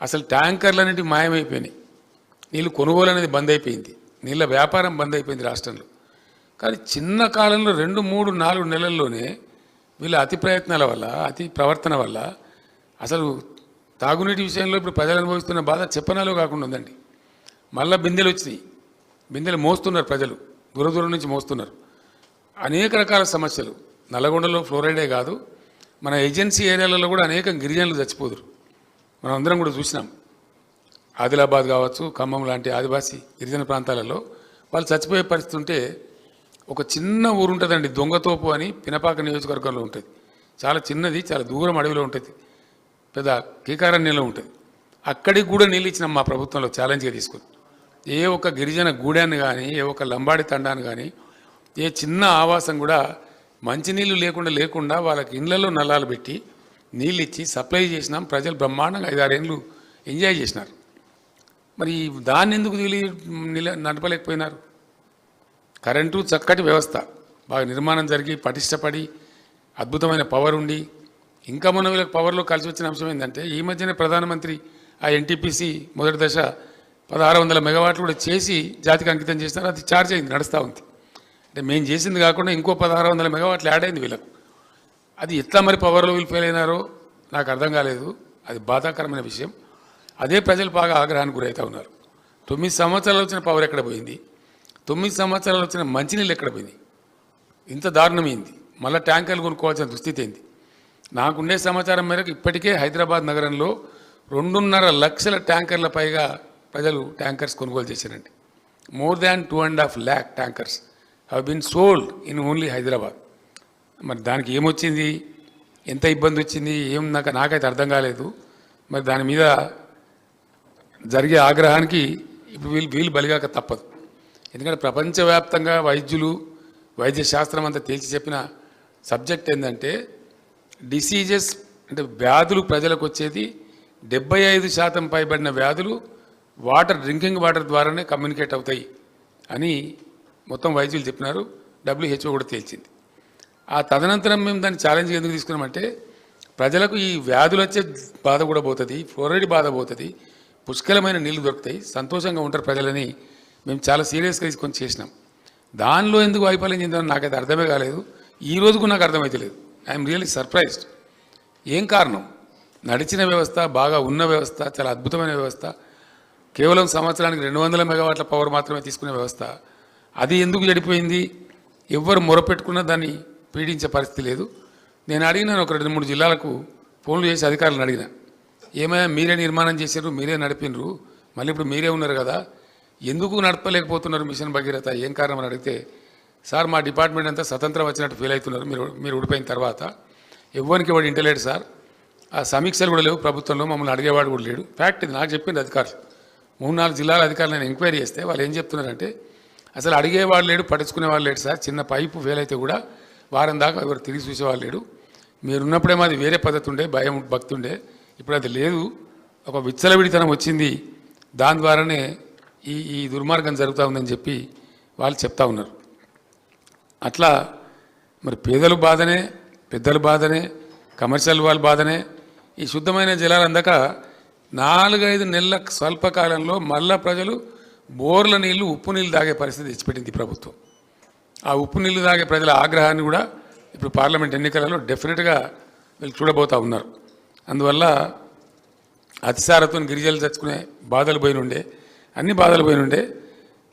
అసలు ట్యాంకర్లన్నింటికి మాయమైపోయినాయి, నీళ్ళు కొనుగోలు అనేది బంద్ అయిపోయింది, నీళ్ళ వ్యాపారం బంద్ అయిపోయింది రాష్ట్రంలో. కానీ చిన్న కాలంలో 2, 3, 4 నెలల్లోనే వీళ్ళ అతి ప్రయత్నాల వల్ల, అతి ప్రవర్తన వల్ల అసలు తాగునీటి విషయంలో ఇప్పుడు ప్రజలు అనుభవిస్తున్న బాధ చెప్పనాలో కాకుండా ఉందండి. మళ్ళీ బిందెలు వచ్చినాయి, బిందెలు మోస్తున్నారు ప్రజలు, దూరం నుంచి మోస్తున్నారు. అనేక రకాల సమస్యలు, నల్లగొండలో ఫ్లోరైడే కాదు, మన ఏజెన్సీ ఏరియాలలో కూడా అనేక గిరిజనులు చచ్చిపోదురు, మనం అందరం కూడా చూసినాం. ఆదిలాబాద్ కావచ్చు, ఖమ్మం లాంటి ఆదివాసీ గిరిజన ప్రాంతాలలో వాళ్ళు చచ్చిపోయే పరిస్థితి ఉంటే ఒక చిన్న ఊరు ఉంటుందండి, దొంగతోపు అని, పినపాక నియోజకవర్గంలో ఉంటుంది. చాలా చిన్నది, చాలా దూరం అడవిలో ఉంటుంది, పెద్ద కీకారణ్యంలో ఉంటుంది. అక్కడికి కూడా నీళ్ళు ఇచ్చినాం మా ప్రభుత్వంలో ఛాలెంజ్గా తీసుకుని. ఏ ఒక్క గిరిజన గూడాన్ని కానీ, ఏ ఒక్క లంబాడి తండాన్ని కానీ, ఏ చిన్న ఆవాసం కూడా మంచినీళ్ళు లేకుండా వాళ్ళకి ఇళ్లలో నల్లాలు పెట్టి నీళ్ళు ఇచ్చి సప్లై చేసినాం. ప్రజలు బ్రహ్మాండంగా 5-6 ఏళ్ళు ఎంజాయ్ చేసినారు. మరి దాన్ని ఎందుకు నడపలేకపోయినారు? కరెంటు చక్కటి వ్యవస్థ బాగా నిర్మాణం జరిగి పటిష్టపడి అద్భుతమైన పవర్ ఉండి ఇంకా మన వీళ్ళకి పవర్లో కలిసి వచ్చిన అంశం ఏంటంటే ఈ మధ్యనే ప్రధానమంత్రి ఆ ఎన్టీపీసీ మొదటి దశ 1600 మెగావాట్లు కూడా చేసి జాతికి అంకితం చేసినారు. అది ఛార్జ్ అయింది, నడుస్తూ ఉంది. అంటే మేము చేసింది కాకుండా ఇంకో 1600 మెగావాట్లు యాడ్ అయింది వీళ్ళకు. అది ఎట్లా మరి పవర్లో వీళ్ళు ఫెయిల్ అయినారో నాకు అర్థం కాలేదు. అది బాధాకరమైన విషయం. అదే ప్రజలు బాగా ఆగ్రహానికి గురవుతూ ఉన్నారు. 9 సంవత్సరాలు వచ్చిన పవర్ ఎక్కడ పోయింది, 9 సంవత్సరాలు వచ్చిన మంచినీళ్ళు ఎక్కడ పోయింది, ఇంత దారుణమైంది. మళ్ళీ ట్యాంకర్లు కొనుక్కోవాల్సిన దుస్థితి ఏంది. నాకుండే సమాచారం మేరకు ఇప్పటికే హైదరాబాద్ నగరంలో 2.5 లక్షల ట్యాంకర్ల పైగా ప్రజలు ట్యాంకర్స్ కొనుగోలు చేశారండి. More than 2.5 lakh tankers have been sold in only Hyderabad. మరి దానికి ఏమొచ్చింది, ఎంత ఇబ్బంది వచ్చింది, ఏం నాకైతే అర్థం కాలేదు. మరి దాని మీద జరిగే ఆగ్రహానికి ఇప్పుడు వీళ్ళు బలిగాక తప్పదు. ఎందుకంటే ప్రపంచవ్యాప్తంగా వైద్యులు వైద్య శాస్త్రం అంతా తేల్చి చెప్పిన సబ్జెక్ట్ ఏంటంటే డిసీజెస్ అంటే వ్యాధులు ప్రజలకు వచ్చేది 75% పైబడిన వ్యాధులు డ్రింకింగ్ వాటర్ ద్వారానే కమ్యూనికేట్ అవుతాయి అని మొత్తం వైద్యులు చెప్పినారు. WHO కూడా తేల్చింది. ఆ తదనంతరం మేము దాన్ని ఛాలెంజ్ ఎందుకు తీసుకున్నామంటే ప్రజలకు ఈ వ్యాధులు వచ్చే బాధ కూడా పోతుంది, ఫ్లోరైడ్ బాధ పోతుంది, పుష్కలమైన నీళ్లు దొరుకుతాయి, సంతోషంగా ఉంటారు ప్రజలని మేము చాలా సీరియస్గా తీసుకొని చేసినాం. దానిలో ఎందుకు వైఫల్యం చెందామని నాకైతే అర్థమే కాలేదు. ఈ రోజుకు నాకు అర్థమైతే లేదు. I'm really surprised. ఏం కారణం? నడిచిన వ్యవస్థ, బాగా ఉన్న వ్యవస్థ, చాలా అద్భుతమైన వ్యవస్థ, కేవలం సంవత్సరానికి 200 మెగావాట్ల పవర్ మాత్రమే తీసుకునే వ్యవస్థ, అది ఎందుకు చెడిపోయింది? ఎవ్వరు మొరపెట్టుకున్నా దాన్ని పీడించే పరిస్థితి లేదు. నేను అడిగినాను, ఒక 2-3 జిల్లాలకు ఫోన్లు చేసి అధికారులను అడిగిన, ఏమైనా మీరే నిర్మాణం చేశారు, మీరే నడిపినరు, మళ్ళీ ఇప్పుడు మీరే ఉన్నారు కదా, ఎందుకు నడపలేకపోతున్నారు మిషన్ భగీరథ, ఏం కారణం అని అడిగితే, సార్ మా డిపార్ట్మెంట్ అంతా స్వతంత్రం వచ్చినట్టు ఫీల్ అవుతున్నారు మీరు ఊడిపోయిన తర్వాత, ఎవరికి వాడు ఇంటలేడు సార్, ఆ సమీక్షలు కూడా లేవు ప్రభుత్వంలో, మమ్మల్ని అడిగేవాడు కూడా లేడు. ఫ్యాక్ట్ ఇది నాకు చెప్పింది అధికారులు. 3-4 జిల్లాల అధికారులు నేను ఎంక్వైరీ చేస్తే వాళ్ళు ఏం చెప్తున్నారంటే అసలు అడిగేవాడు లేడు, పట్టించుకునేవాళ్ళు లేడు సార్, చిన్న పైపు ఫెయిల్ అయితే కూడా వారం దాకా ఎవరు తిరిగి చూసేవాళ్ళు లేడు, మీరున్నప్పుడేమో అది వేరే పద్ధతి ఉండే, భయం భక్తి ఉండే, ఇప్పుడు అది లేదు, ఒక విచ్చలవిడితనం వచ్చింది, దాని ద్వారానే ఈ దుర్మార్గం జరుగుతూ ఉందని చెప్పి వాళ్ళు చెప్తా ఉన్నారు. అట్లా మరి పేదలు బాధనే, పెద్దల బాధనే, కమర్షియల్ వాళ్ళ బాధనే. ఈ శుద్ధమైన జలాలు అందక 4-5 నెలల స్వల్పకాలంలో మళ్ళా ప్రజలు బోర్ల నీళ్లు, ఉప్పు నీళ్ళు తాగే పరిస్థితి తెచ్చిపెట్టింది ప్రభుత్వం. ఆ ఉప్పు నీళ్లు తాగే ప్రజల ఆగ్రహాన్ని కూడా ఇప్పుడు పార్లమెంట్ ఎన్నికలలో డెఫినెట్గా వీళ్ళు చూడబోతూ ఉన్నారు. అందువల్ల అతిసారతో గిరిజలు చచ్చుకునే బాధలు పోయినుండే, అన్ని బాధలు పోయినుండే.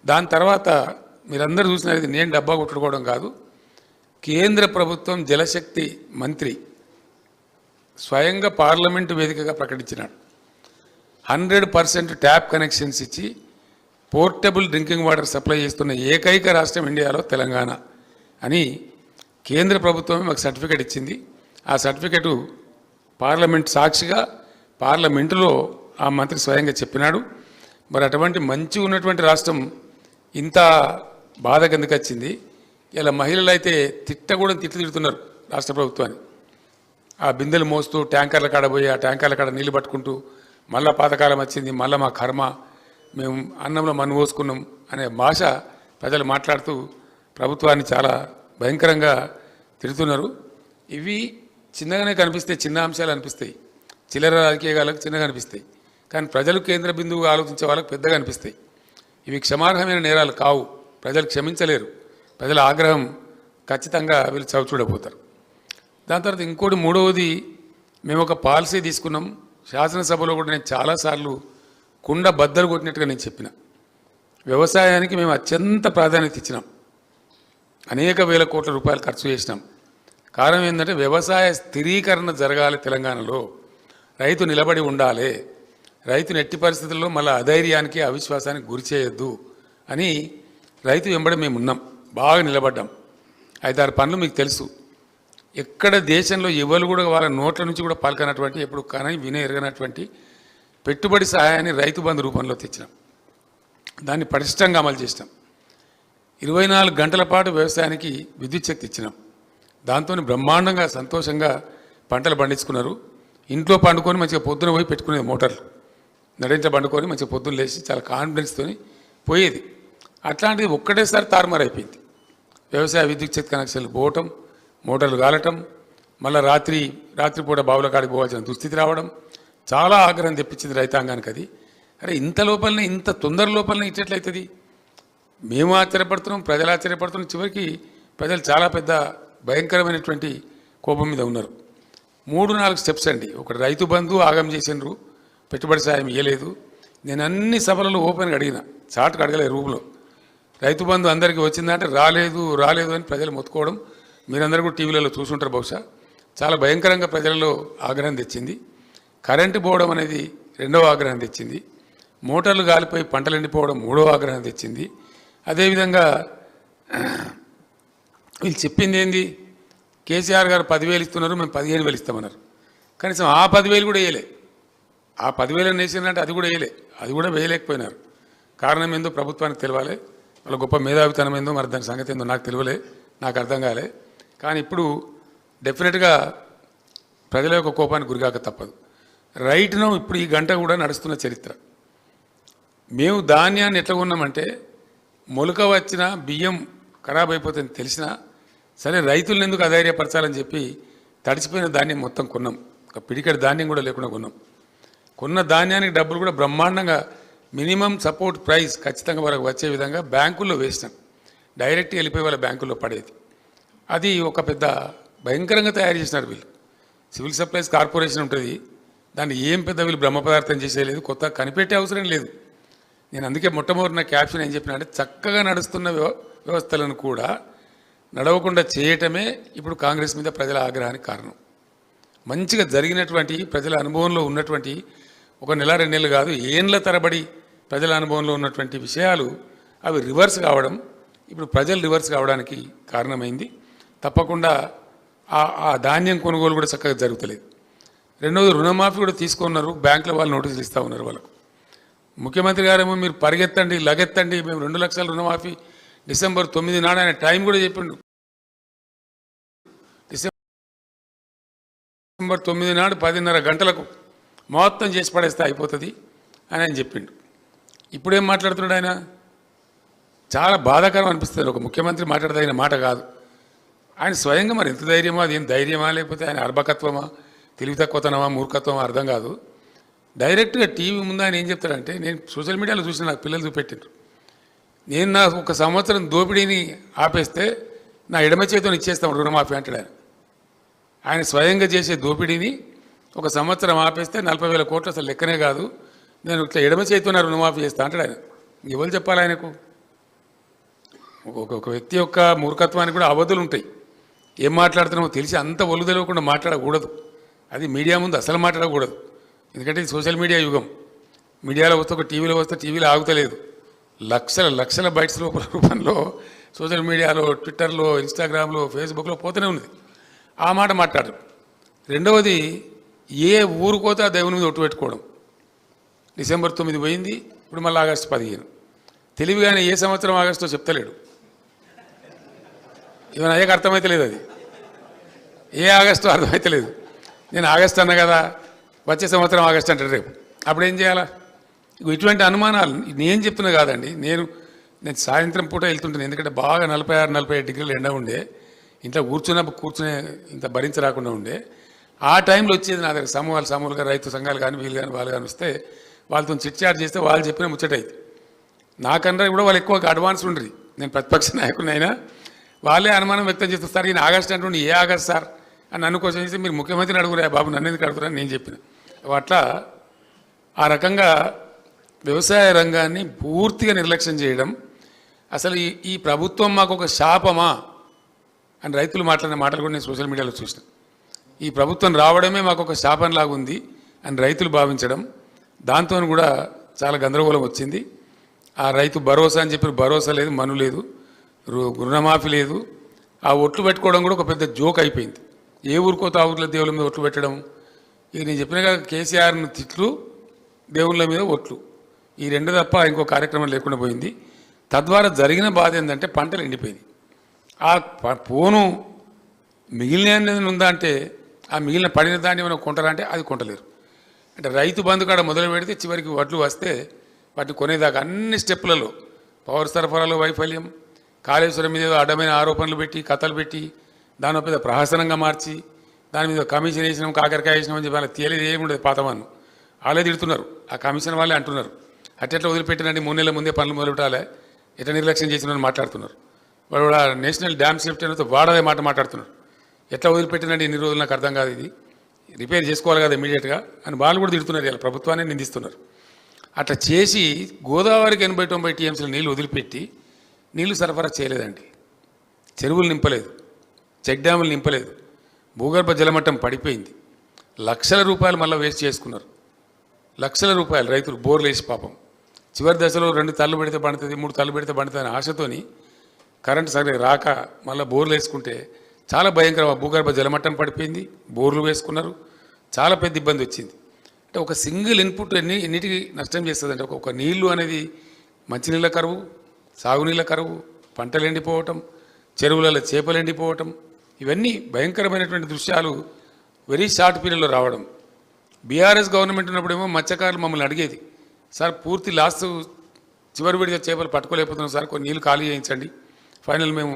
దాని తర్వాత మీరందరూ చూసినది నేను డబ్బా కొట్టుకోవడం కాదు, కేంద్ర ప్రభుత్వం జలశక్తి మంత్రి స్వయంగా పార్లమెంటు వేదికగా ప్రకటించినాడు. 100% ట్యాప్ కనెక్షన్స్ ఇచ్చి పోర్టబుల్ డ్రింకింగ్ వాటర్ సప్లై చేస్తున్న ఏకైక రాష్ట్రం ఇండియాలో తెలంగాణ అని కేంద్ర ప్రభుత్వమే మాకు సర్టిఫికేట్ ఇచ్చింది. ఆ సర్టిఫికేటు పార్లమెంట్ సాక్షిగా పార్లమెంటులో ఆ మంత్రి స్వయంగా చెప్పినాడు. మరి అటువంటి మంచి ఉన్నటువంటి రాష్ట్రం ఇంత బాధ కిందకి వచ్చింది. ఇలా మహిళలు అయితే తిడుతున్నారు రాష్ట్ర ప్రభుత్వాన్ని. ఆ బిందెలు మోస్తూ ట్యాంకర్ల కాడ పోయి ఆ ట్యాంకర్ల కాడ నీళ్లు పట్టుకుంటూ మళ్ళా పాతకాలం వచ్చింది, మళ్ళీ మా కర్మ, మేము అన్నంలో మన్ను పోసుకున్నాం అనే భాష ప్రజలు మాట్లాడుతూ ప్రభుత్వాన్ని చాలా భయంకరంగా తిడుతున్నారు. ఇవి చిన్నగానే కనిపిస్తాయి, చిన్న అంశాలు అనిపిస్తాయి, చిల్లర రాజకీయాలకు చిన్నగా అనిపిస్తాయి, కానీ ప్రజలు కేంద్ర బిందువుగా ఆలోచించే వాళ్ళకి పెద్దగా అనిపిస్తాయి. ఇవి క్షమార్హమైన నేరాలు కావు, ప్రజలు క్షమించలేరు, ప్రజల ఆగ్రహం ఖచ్చితంగా వీళ్ళు చవిచూడబోతారు. దాని తర్వాత ఇంకోటి మూడవది, మేము ఒక పాలసీ తీసుకున్నాం. శాసనసభలో కూడా నేను చాలాసార్లు కుండ బద్దలు కొట్టినట్టుగా నేను చెప్పిన, వ్యవసాయానికి మేము అత్యంత ప్రాధాన్యత ఇచ్చినాం, అనేక వేల కోట్ల రూపాయలు ఖర్చు చేసినాం. కారణం ఏంటంటే వ్యవసాయ స్థిరీకరణ జరగాలి, తెలంగాణలో రైతు నిలబడి ఉండాలి, రైతుని ఎట్టి పరిస్థితుల్లో మళ్ళీ అధైర్యానికి అవిశ్వాసానికి గురి చేయొద్దు అని రైతు వెంబడి మేము ఉన్నాం, బాగా నిలబడ్డాం. 5-6 పనులు మీకు తెలుసు. ఎక్కడ దేశంలో ఎవరు కూడా వాళ్ళ నోట్ల నుంచి కూడా పలకనటువంటి, ఎప్పుడు కానీ ఎరగనటువంటి పెట్టుబడి సహాయాన్ని రైతు బంధు రూపంలో తెచ్చినాం. దాన్ని పటిష్టంగా అమలు చేసినాం. 24 గంటల పాటు వ్యవసాయానికి విద్యుత్ శక్తి ఇచ్చినాం. దాంతో బ్రహ్మాండంగా సంతోషంగా పంటలు పండించుకున్నారు. ఇంట్లో పండుకొని మంచిగా పొద్దున పోయి పెట్టుకునేది మోటార్లు, నడించ పండుకొని మంచిగా పొద్దున్న లేచి చాలా కాన్ఫిడెన్స్తో పోయేది. అట్లాంటిది ఒక్కటేసారి తారుమారు అయిపోయింది. వ్యవసాయ విద్యుత్ శక్తి కనెక్షన్లు పోవటం, మోటార్లు కాలటం, మళ్ళీ రాత్రిపూట బావుల కాడికి పోవాల్సిన దుస్థితి రావడం చాలా ఆగ్రహం తెప్పించింది రైతాంగానికి. అది అరే ఇంత లోపలనే ఇంత తొందర లోపలనే ఇచ్చేట్లయితుంది. మేము ఆశ్చర్యపడుతున్నాం, ప్రజలు ఆశ్చర్యపడుతున్నాం. చివరికి ప్రజలు చాలా పెద్ద భయంకరమైనటువంటి కోపం మీద ఉన్నారు. 3-4 స్టెప్స్ అండి. ఒకటి రైతు బంధు ఆగం చేసినారు, పెట్టుబడి సాయం ఇవ్వలేదు. నేను అన్ని సభలలో ఓపెన్గా అడిగిన, చాటుకు అడగలేదు రూమ్లో. రైతు బంధు అందరికీ వచ్చిందంటే రాలేదు అని ప్రజలు మొత్తుకోవడం మీరందరూ కూడా టీవీలలో చూసుంటారు బహుశా. చాలా భయంకరంగా ప్రజలలో ఆగ్రహం తెచ్చింది. కరెంటు పోవడం అనేది రెండవ ఆగ్రహం తెచ్చింది. మోటార్లు గాలిపోయి పంటలు ఎండిపోవడం మూడవ ఆగ్రహం తెచ్చింది. అదేవిధంగా వీళ్ళు చెప్పింది ఏంది, కేసీఆర్ గారు 10,000 ఇస్తున్నారు, మేము 15,000 ఇస్తామన్నారు. కనీసం ఆ 10,000 కూడా వేయలే. ఆ 10,000 వేసిందంటే అది కూడా వేయలే, అది కూడా వేయలేకపోయినారు. కారణం ఏందో ప్రభుత్వానికి తెలియాలి, వాళ్ళ గొప్ప మేధావితనం ఏందో, మరి దాని సంగతి ఏందో నాకు తెలియలే, నాకు అర్థం కాలే. కానీ ఇప్పుడు డెఫినెట్గా ప్రజల యొక్క కోపానికి గురికాక తప్పదు. రైట్ను ఇప్పుడు ఈ గంట కూడా నడుస్తున్న చరిత్ర. మేము ధాన్యాన్ని ఎట్లా ఉన్నామంటే మొలక వచ్చిన బియ్యం ఖరాబ్ అయిపోతుందని తెలిసినా సరే రైతులను ఎందుకు అధైర్యపరచాలని చెప్పి తడిచిపోయిన ధాన్యం మొత్తం కొన్నాం. ఒక పిడికడి ధాన్యం కూడా లేకుండా కొన్నాం. కొన్న ధాన్యానికి డబ్బులు కూడా బ్రహ్మాండంగా మినిమం సపోర్ట్ ప్రైస్ ఖచ్చితంగా వాళ్ళకి వచ్చే విధంగా బ్యాంకుల్లో వేసినాం. డైరెక్ట్ వెళ్ళిపోయి వాళ్ళ బ్యాంకుల్లో పడేది. అది ఒక పెద్ద భయంకరంగా తయారు చేసినారు వీళ్ళు. సివిల్ సప్లైస్ కార్పొరేషన్ ఉంటుంది, దాన్ని ఏం పెద్ద వీళ్ళు బ్రహ్మ పదార్థం చేసేయలేదు, కొత్త కనిపెట్టే అవసరం లేదు. నేను అందుకే మొట్టమొదటి నా క్యాప్షన్ ఏం చెప్పినా అంటే చక్కగా నడుస్తున్న వ్యవస్థలను కూడా నడవకుండా చేయటమే ఇప్పుడు కాంగ్రెస్ మీద ప్రజల ఆగ్రహానికి కారణం. మంచిగా జరిగినటువంటి ప్రజల అనుభవంలో ఉన్నటువంటి 1 నెల 2 నెలలు కాదు, ఏండ్ల తరబడి ప్రజల అనుభవంలో ఉన్నటువంటి విషయాలు అవి రివర్స్ కావడం, ఇప్పుడు ప్రజలు రివర్స్ కావడానికి కారణమైంది. తప్పకుండా ఆ ధాన్యం కొనుగోలు కూడా చక్కగా జరుగుతలేదు. రెండవది రుణమాఫీ కూడా తీసుకున్నారు, బ్యాంకుల వాళ్ళు నోటీసులు ఇస్తూ ఉన్నారు వాళ్ళకు. ముఖ్యమంత్రి గారేమో మీరు పరిగెత్తండి లగెత్తండి, మేము 2 లక్షల రుణమాఫీ డిసెంబర్ 9 నాడు ఆయన టైం కూడా చెప్పిండు. డిసెంబర్ 9 నాడు 10:30 గంటలకు మొత్తం చేసి పడేస్తే అయిపోతుంది అని ఆయన చెప్పిండు. ఇప్పుడేం మాట్లాడుతున్నాడు ఆయన? చాలా బాధాకరం అనిపిస్తుంది. ఒక ముఖ్యమంత్రి మాట్లాడదగిన మాట కాదు. ఆయన స్వయంగా మరి ఎంత ధైర్యమా, అది ఏం ధైర్యమా, లేకపోతే ఆయన అర్భకత్వమా, తెలివి తక్కువతనమా, మూర్ఖత్వమా అర్థం కాదు. డైరెక్ట్గా టీవీ ముందు ఆయన ఏం చెప్తాడంటే, నేను సోషల్ మీడియాలో చూసిన, నాకు పిల్లలు చూపెట్టిండ్రు, నేను నా 1 సంవత్సరం దోపిడీని ఆపేస్తే నా ఎడమ చేతిని ఇచ్చేస్తాం రుణమాఫీ అంటాడు ఆయన. ఆయన స్వయంగా చేసే దోపిడీని 1 సంవత్సరం ఆపేస్తే 40,000 కోట్లు అసలు లెక్కనే కాదు, నేను ఇట్లా ఎడమ చేతితో రుణమాఫీ చేస్తా అంటాడు ఆయన. ఎవరు చెప్పాలి ఆయనకు? ఒక వ్యక్తి యొక్క మూర్ఖత్వానికి కూడా అవధులు ఉంటాయి. ఏం మాట్లాడుతున్నామో తెలిసి అంత ఒళ్ళు తెలియకుండా మాట్లాడకూడదు. అది మీడియా ముందు అసలు మాట్లాడకూడదు. ఎందుకంటే ఇది సోషల్ మీడియా యుగం. మీడియాలో వస్తే ఒక టీవీలో వస్తే టీవీలో ఆగుతలేదు. లక్షల బైట్స్ రూపంలో సోషల్ మీడియాలో, ట్విట్టర్లో, ఇన్స్టాగ్రామ్లో, ఫేస్బుక్లో పోతూనే ఉంది. ఆ మాట మాట్లాడరు. రెండవది, ఏ ఊరుకోతే ఆ దేవుని మీద ఒట్టు పెట్టుకోవడం. డిసెంబర్ 9 పోయింది, ఇప్పుడు మళ్ళీ ఆగస్టు 15. తెలివిగానే ఏ సంవత్సరం ఆగస్టో చెప్తలేడు. ఇవన్నీ అయ్యాక అర్థమైతలేదు. అది ఏ ఆగస్టు అర్థమైతలేదు. నేను ఆగస్టు అన్నా కదా, వచ్చే సంవత్సరం ఆగస్టు అంటారు రేపు. అప్పుడు ఏం చేయాలా? ఇటువంటి అనుమానాలు నేను చెప్తున్నా కాదండి. నేను సాయంత్రం పూట వెళ్తుంటాను, ఎందుకంటే బాగా 46-47 డిగ్రీలు ఎండ ఉండే, ఇంట్లో కూర్చునే ఇంత భరించరాకుండా ఉండే. ఆ టైంలో వచ్చేది నా దగ్గర సమూహాలుగా రైతు సంఘాలు కానీ వీళ్ళు కానీ వాళ్ళు కానీ వస్తే వాళ్ళతో చిట్చాట్ చేస్తే వాళ్ళు చెప్పిన ముచ్చటైతే నాకన్నా కూడా వాళ్ళు ఎక్కువ అడ్వాన్స్ ఉండరు. నేను ప్రతిపక్ష నాయకుడిని అయినా వాళ్ళే అనుమానం వ్యక్తం చేస్తారు, ఈయన ఆగస్టు అంటుండే, ఏ ఆగస్ట్ సార్ అని నన్ను కోసం చేస్తే మీరు ముఖ్యమంత్రిని అడుగురా బాబు, నన్ను ఎందుకు అడుగుతారని నేను చెప్పిన. అట్లా ఆ రకంగా వ్యవసాయ రంగాన్ని పూర్తిగా నిర్లక్ష్యం చేయడం. అసలు ఈ ప్రభుత్వం మాకు ఒక శాపమా అని రైతులు మాట్లాడిన మాటలు కూడా నేను సోషల్ మీడియాలో చూసిన. ఈ ప్రభుత్వం రావడమే మాకు ఒక శాపంలాగా ఉంది అని రైతులు భావించడం, దాంతో కూడా చాలా గందరగోళం వచ్చింది. ఆ రైతు భరోసా అని చెప్పి భరోసా లేదు, మను లేదు, రుణమాఫీ లేదు. ఆ ఒట్లు పెట్టుకోవడం కూడా ఒక పెద్ద జోక్ అయిపోయింది. ఏ ఊరికోత ఆ ఊర్ల దేవుళ్ళ మీద ఒట్లు పెట్టడం. ఇక నేను చెప్పిన కదా, కేసీఆర్ను తిట్లు, దేవుళ్ళ మీద ఒట్లు, ఈ 2 తప్ప ఇంకో కార్యక్రమం లేకుండా పోయింది. తద్వారా జరిగిన బాధ ఏంటంటే పంటలు ఎండిపోయింది. ఆ పోను మిగిలిన ఉందా అంటే, ఆ మిగిలిన పడిన దాన్ని మనం కొంటారా అంటే అది కొంటలేరు. అంటే రైతు బంధు కాడ మొదలు పెడితే చివరికి వడ్లు వస్తే వాటిని కొనేదాకా అన్ని స్టెప్పులలో పవర్ సరఫరాలో వైఫల్యం, కాళేశ్వరం మీద అడ్డమైన ఆరోపణలు పెట్టి కథలు పెట్టి దాని పెద్ద ప్రహసనంగా మార్చి దాని మీద కమిషన్ వేసినాం కాకరకాయ వేసినాం అని చెప్పి వాళ్ళకి తేలేదు ఏముండదు పాతవాన్ని వాళ్ళే తిడుతున్నారు ఆ కమిషన్ వాళ్ళే అంటున్నారు అట్లా వదిలిపెట్టినండి 3 నెలల ముందే పనులు మొదలుపెట్టాలి ఎట్లా నిర్లక్ష్యం చేసినారని మాట్లాడుతున్నారు వాడు కూడా నేషనల్ డ్యామ్ సేఫ్టీ అనేది వాడదే మాట మాట్లాడుతున్నారు ఎట్లా వదిలిపెట్టినండి ఇన్ని రోజులు నాకు అర్థం కాదు ఇది రిపేర్ చేసుకోవాలి కదా ఇమీడియట్గా అని వాళ్ళు కూడా తిడుతున్నారు ఇలా ప్రభుత్వాన్ని నిందిస్తున్నారు అట్లా చేసి గోదావరికి 80-90 టీఎంసీల నీళ్ళు వదిలిపెట్టి నీళ్లు సరఫరా చేయలేదండి చెరువులు నింపలేదు చెక్ డ్యాములు నింపలేదు భూగర్భ జలమట్టం పడిపోయింది లక్షల రూపాయలు మళ్ళీ వేస్ట్ చేసుకున్నారు లక్షల రూపాయలు రైతులు బోర్లు వేసి పాపం చివరి దశలో 2 తల్లు పెడితే పండుతుంది 3 తల్లు పెడితే పండుతుంది అనే ఆశతోని కరెంటు సరిగ్గా రాక మళ్ళీ బోర్లు వేసుకుంటే చాలా భయంకరంగా భూగర్భ జలమట్టం పడిపోయింది బోర్లు వేసుకున్నారు చాలా పెద్ద ఇబ్బంది వచ్చింది అంటే ఒక సింగిల్ ఇన్పుట్ ఎన్నిటికి నష్టం చేస్తుంది అంటే ఒక నీళ్లు అనేది మంచినీళ్ళ కరువు సాగునీళ్ళ కరువు పంటలు ఎండిపోవటం చెరువులలో చేపలు ఎండిపోవటం ఇవన్నీ భయంకరమైనటువంటి దృశ్యాలు వెరీ షార్ట్ పీరియడ్లో రావడం బీఆర్ఎస్ గవర్నమెంట్ ఉన్నప్పుడేమో మత్స్యకారులు మమ్మల్ని అడిగేది సార్ పూర్తి లాస్ట్ చివరి విడిగా చేపలు పట్టుకోలేకపోతున్నాం సార్ కొన్ని నీళ్ళు ఖాళీ చేయించండి ఫైనల్ మేము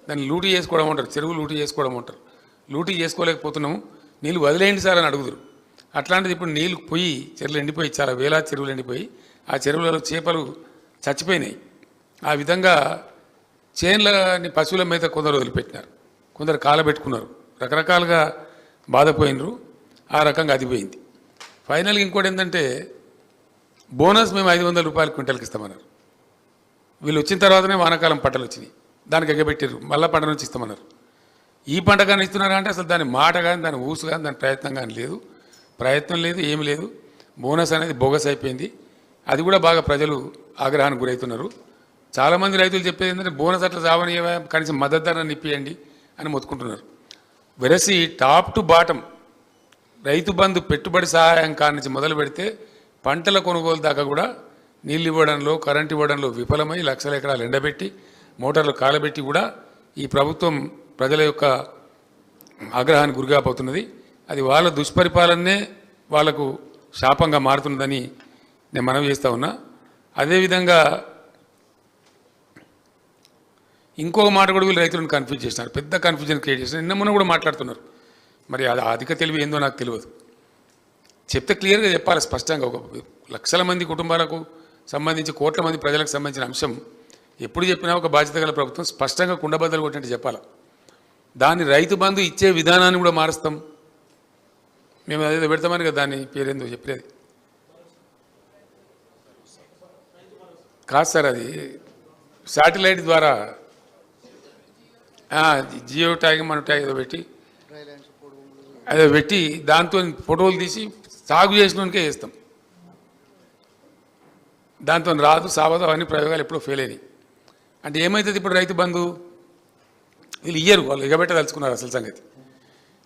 దాన్ని లూటీ చేసుకోవడం అంటారు చెరువు లూటీ చేసుకోవడం అంటారు లూటీ చేసుకోలేకపోతున్నాము నీళ్ళు వదిలేయండి సార్ అని అడుగుదురు అట్లాంటిది ఇప్పుడు నీళ్ళు పోయి చెరువులు ఎండిపోయి చాలా వేలాది చెరువులు ఎండిపోయి ఆ చెరువులలో చేపలు చచ్చిపోయినాయి ఆ విధంగా చేన్లని పశువుల మీద కొందరు వదిలిపెట్టినారు కొందరు కాలబెట్టుకున్నారు రకరకాలుగా బాధపోయినరు ఆ రకంగా అది పోయింది ఫైనల్గా ఇంకోటి ఏంటంటే బోనస్ మేము 500 రూపాయలు క్వింటల్కి ఇస్తామన్నారు వీళ్ళు వచ్చిన తర్వాతనే వానాకాలం పంటలు వచ్చినాయి దానికి ఎగబెట్టారు మళ్ళీ పంట నుంచి ఇస్తామన్నారు ఈ పంట కానీ ఇస్తున్నారా అంటే అసలు దాని మాట కానీ దాని ఊసు కానీ దాని ప్రయత్నం కానీ లేదు ప్రయత్నం లేదు ఏమి లేదు బోనస్ అనేది బోగస్ అయిపోయింది అది కూడా బాగా ప్రజలు ఆగ్రహానికి గురవుతున్నారు చాలామంది రైతులు చెప్పేది ఏంటంటే బోనస్ అట్లా సావని కనీసం మద్దతు ధర నిప్పియండి అని మొత్తుకుంటున్నారు వెరసి top to bottom Rythu Bandhu పెట్టుబడి సహాయం కాడి నుంచి మొదలు పెడితే పంటల కొనుగోలు దాకా కూడా నీళ్ళు ఇవ్వడంలో కరెంట్ ఇవ్వడంలో విఫలమై లక్షల ఎకరాలు ఎండబెట్టి మోటార్లు కాలబెట్టి కూడా ఈ ప్రభుత్వం ప్రజల యొక్క ఆగ్రహానికి గురికాపోతున్నది అది వాళ్ళ దుష్పరిపాలనే వాళ్లకు శాపంగా మారుతున్నదని నేను మనవి చేస్తూ ఉన్నా అదేవిధంగా ఇంకొక మాట కూడా వీళ్ళు రైతులను కన్ఫ్యూజ్ చేస్తున్నారు పెద్ద కన్ఫ్యూజన్ క్రియేట్ చేస్తున్నారు నిన్న మొన్న కూడా మాట్లాడుతున్నారు మరి అది అధిక తెలివి ఏందో నాకు తెలియదు చెప్తే క్లియర్గా చెప్పాలి స్పష్టంగా ఒక లక్షల మంది కుటుంబాలకు సంబంధించి కోట్ల మంది ప్రజలకు సంబంధించిన అంశం ఎప్పుడు చెప్పినా ఒక బాధ్యత గల ప్రభుత్వం స్పష్టంగా కుండబద్దలు కొట్టినట్టు చెప్పాలి దాన్ని రైతు బంధు ఇచ్చే విధానాన్ని కూడా మారుస్తాం మేము అదేదో పెడతామని కదా దాని పేరేందో చెప్పలేదు కాదు సార్ అది శాటిలైట్ ద్వారా జియో ట్యాగ్ మన ట్యాగ్ ఏదో పెట్టి అదే పెట్టి దాంతో ఫోటోలు తీసి సాగు చేసినకే చేస్తాం దాంతో రాదు సావదు అవన్నీ ప్రయోగాలు ఎప్పుడో ఫెయిల్ అయినాయి అంటే ఏమవుతుంది ఇప్పుడు రైతు బంధు వీళ్ళు ఇయ్యరు వాళ్ళు ఎగబెట్టదలుచుకున్నారు అసలు సంగతి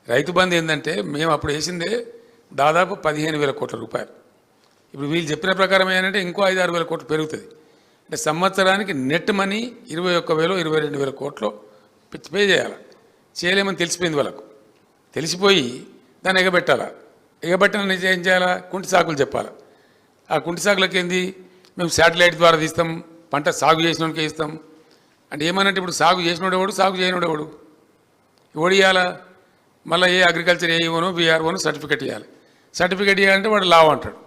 రైతు బంధు ఏంటంటే మేము అప్పుడు వేసిందే దాదాపు 15,000 కోట్ల రూపాయలు ఇప్పుడు వీళ్ళు చెప్పిన ప్రకారం ఏంటంటే ఇంకో 5-6 వేల కోట్లు పెరుగుతుంది అంటే సంవత్సరానికి నెట్ మనీ 21,000 22,000 కోట్లు పే చేయాలి చేయలేమని తెలిసిపోయింది వాళ్ళకు తెలిసిపోయి దాన్ని ఎగబెట్టాలని ఏం చేయాలా కుంటి సాకులు చెప్పాలి ఆ కుంటి సాకులకి ఏంది మేము శాటిలైట్ ద్వారా తీస్తాం పంట సాగు చేసినోడికే ఇస్తాం అంటే ఏమనంటే ఇప్పుడు సాగు చేసినోడేవాడు సాగు చేయనోడేవాడు ఎవడు ఇవ్వాలా మళ్ళీ ఏ అగ్రికల్చర్ ఏఈఓనో బీఆర్ఓనో సర్టిఫికెట్ ఇవ్వాలి సర్టిఫికెట్ ఇవ్వాలంటే వాడు లావు అంటాడు